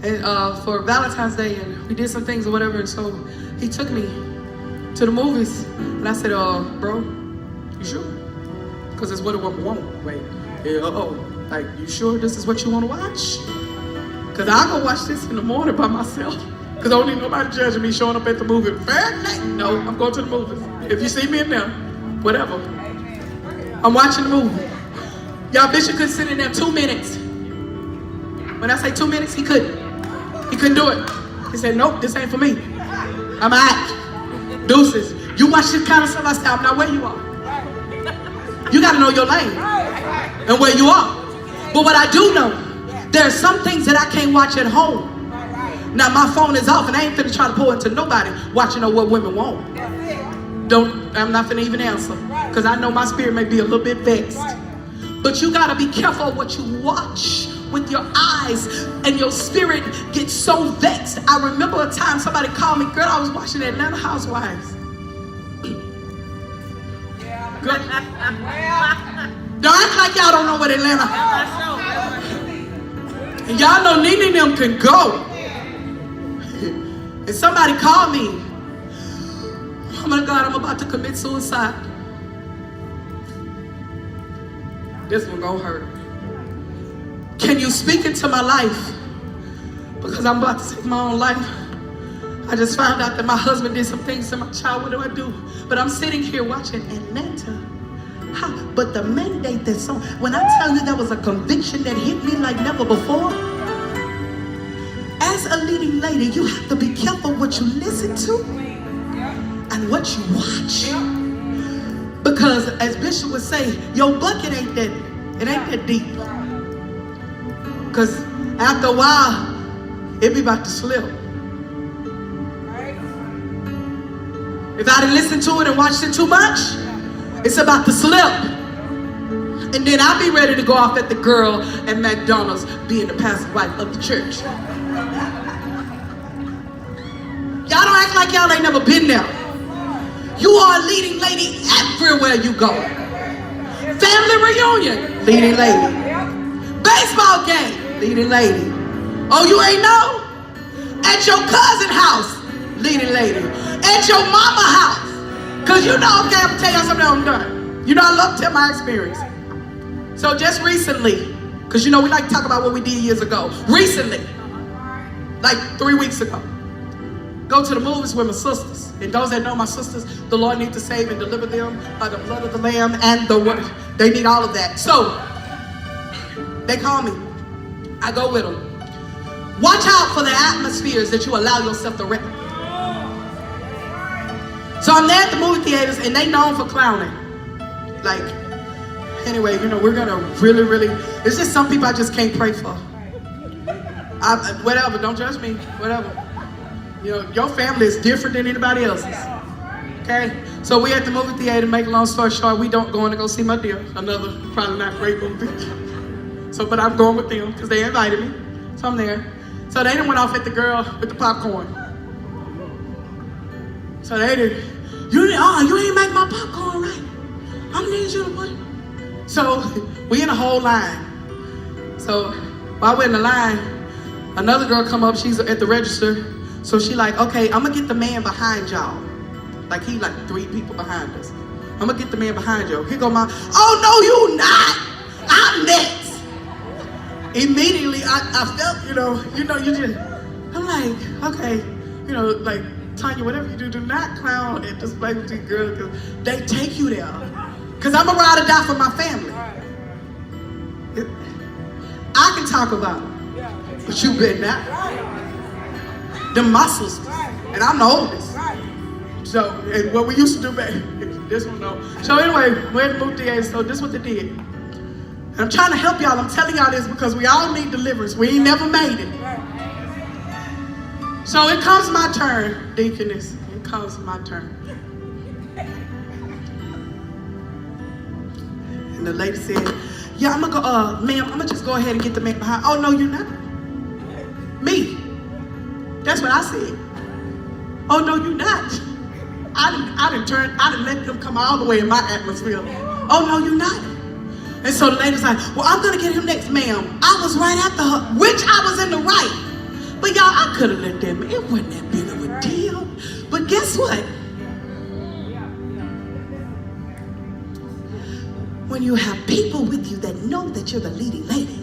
S1: and for Valentine's Day, and we did some things or whatever, and so he took me to the movies, and I said, bro, you sure? Because it's what a woman wants. Wait, yeah, like, you sure this is what you want to watch? Because I'll go watch this in the morning by myself. Because I don't need nobody judging me showing up at the movie. Fair night. No, I'm going to the movies. If you see me in there, whatever. I'm watching the movie. Y'all, Bishop could sit in there 2 minutes. When I say 2 minutes, he couldn't. He couldn't do it. He said, nope, this ain't for me. I'm out. Deuces. You watch this kind of stuff, I said, I'm not where you are. You got to know your lane and where you are. But what I do know, there are some things that I can't watch at home. Now my phone is off and I ain't finna try to pour into nobody watching on what women want. I'm not finna even answer. Because I know my spirit may be a little bit vexed. But you gotta be careful what you watch with your eyes, and your spirit gets so vexed. I remember a time somebody called me, girl, I was watching Atlanta Housewives. Girl, don't act like y'all don't know what Atlanta. And y'all know Nene and them can go. And somebody called me. Oh my God, I'm about to commit suicide. This one gonna hurt. Can you speak into my life? Because I'm about to take my own life. I just found out that my husband did some things to my child. What do I do? But I'm sitting here watching Atlanta. How? But the mandate that's on. When I tell you there was a conviction that hit me like never before. As a leading lady, you have to be careful what you listen to and what you watch. Because as Bishop would say, your bucket ain't that deep. Because after a while, it be about to slip. If I didn't listen to it and watched it too much, it's about to slip. And then I'll be ready to go off at the girl at McDonald's being the pastor's wife of the church. Y'all don't act like y'all ain't never been there. You are a leading lady everywhere you go. Family reunion, leading lady. Baseball game, leading lady. Oh, you ain't know? At your cousin's house, leading lady. At your mama house. Because you know, okay, I'm going to tell y'all something I'm done. You know, I love to tell my experience. So just recently, because you know, we like to talk about what we did years ago. Recently, like 3 weeks ago, go to the movies with my sisters. And those that know my sisters, the Lord needs to save and deliver them by the blood of the Lamb and the word. They need all of that. So, they call me. I go with them. Watch out for the atmospheres that you allow yourself to rep. So I'm there at the movie theaters and they known for clowning. Like, anyway, you know, we're gonna really, it's just some people I just can't pray for. Whatever, don't judge me, whatever. You know, your family is different than anybody else's. Okay? So we at the movie theater, make a long story short, we don't going to go see my dear. Another probably not great movie. So, but I'm going with them because they invited me. So I'm there. So they done went off at the girl with the popcorn. So they did, you ain't make my popcorn right. I need you to put it. So we in a whole line. So while we're in the line, another girl come up, she's at the register. So she like, okay, I'm gonna get the man behind y'all. Like he like 3 people behind us. I'm gonna get the man behind you. Here go my, oh no, you not. I'm next. Immediately I felt, you just, I'm like, okay, like, Tanya, whatever you do not clown at this place with these girls, because they take you there. Because I'm a ride or die for my family. I can talk about it, but you better not. Them my sisters, and I'm the oldest. So, and what we used to do back, this one though. So anyway, we're at the movie theater, so this is what they did. And I'm trying to help y'all, I'm telling y'all this because we all need deliverance. We ain't never made it. So it comes my turn, deaconess.
S8: it comes my turn. And the lady said, yeah, I'm gonna go, ma'am, I'm gonna just go ahead and get the man behind. Oh, no, you're not. Me. That's what I said. Oh, no, you're not. I didn't let them come all the way in my atmosphere. Oh, no, you're not. And so the lady's like, well, I'm gonna get him next, ma'am. I was right after her, which I was in the right. But y'all, I could have let them, it wasn't that big of a deal. But guess what? When you have people with you that know that you're the leading lady.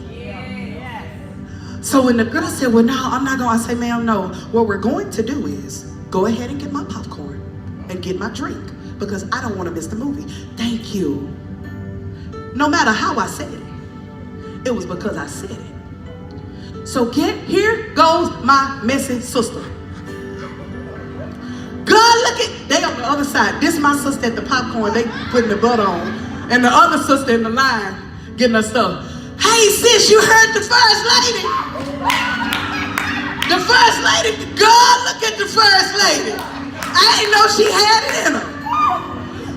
S8: So when the girl said, well, no, I'm not going, I say, ma'am, no. What we're going to do is go ahead and get my popcorn and get my drink because I don't want to miss the movie. Thank you. No matter how I said it, it was because I said it. So here goes my messy sister. God, look at, they on the other side. This my sister at the popcorn, they putting the butter on. And the other sister in the line getting her stuff. Hey sis, you heard the first lady? The first lady, God, look at the first lady. I didn't know she had it in her.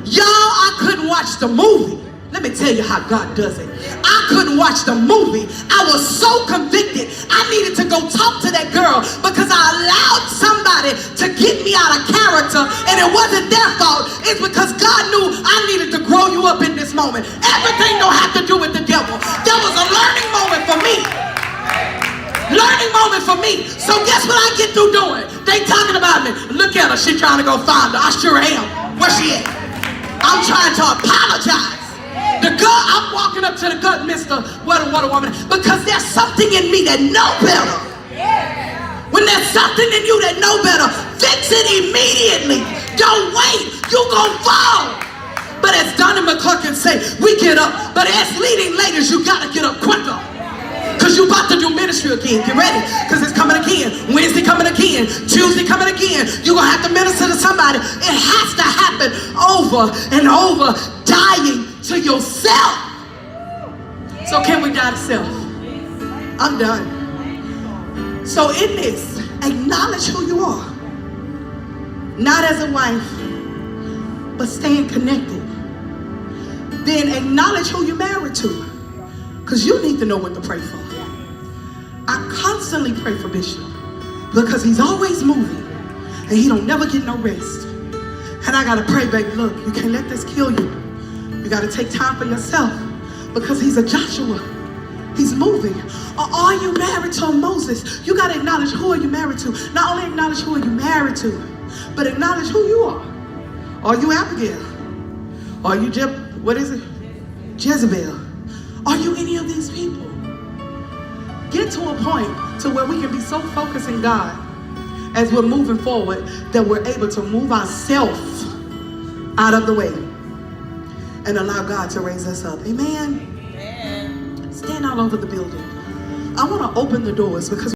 S8: Y'all, I couldn't watch the movie. Let me tell you how God does it. I couldn't watch the movie. I was so convicted. I needed to go talk to that girl because I allowed somebody to get me out of character, and it wasn't their fault. It's because God knew I needed to grow you up in this moment. Everything don't have to do with the devil. That was a learning moment for me. Learning moment for me. So guess what I get through doing? They talking about me. Look at her. She trying to go find her. I sure am. Where she at? I'm trying to apologize. The girl, I'm walking up to the gut, Mr. What a woman. Because there's something in me that know better. When there's something in you that know better, fix it immediately. Don't wait. You gonna fall. But as Donna McClurkin say, we get up. But as leading ladies, you gotta get up quicker. Because you about to do ministry again. Get ready. Because it's coming again. Wednesday coming again. Tuesday coming again. You're going to have to minister to somebody. It has to happen over and over. Dying to yourself. So can we die to self? I'm done. So in this, acknowledge who you are. Not as a wife, but staying connected. Then acknowledge who you're married to. Because you need to know what to pray for. I constantly pray for Bishop because he's always moving and he don't never get no rest. And I gotta pray, baby, look, you can't let this kill you. You gotta take time for yourself because he's a Joshua. He's moving. Or are you married to a Moses? You gotta acknowledge who are you married to. Not only acknowledge who are you married to, but acknowledge who you are. Are you Abigail? Are you Jezebel? Are you any of these people? Get to a point to where we can be so focused in God as we're moving forward that we're able to move ourselves out of the way and allow God to raise us up. Amen? Stand all over the building. I want to open the doors because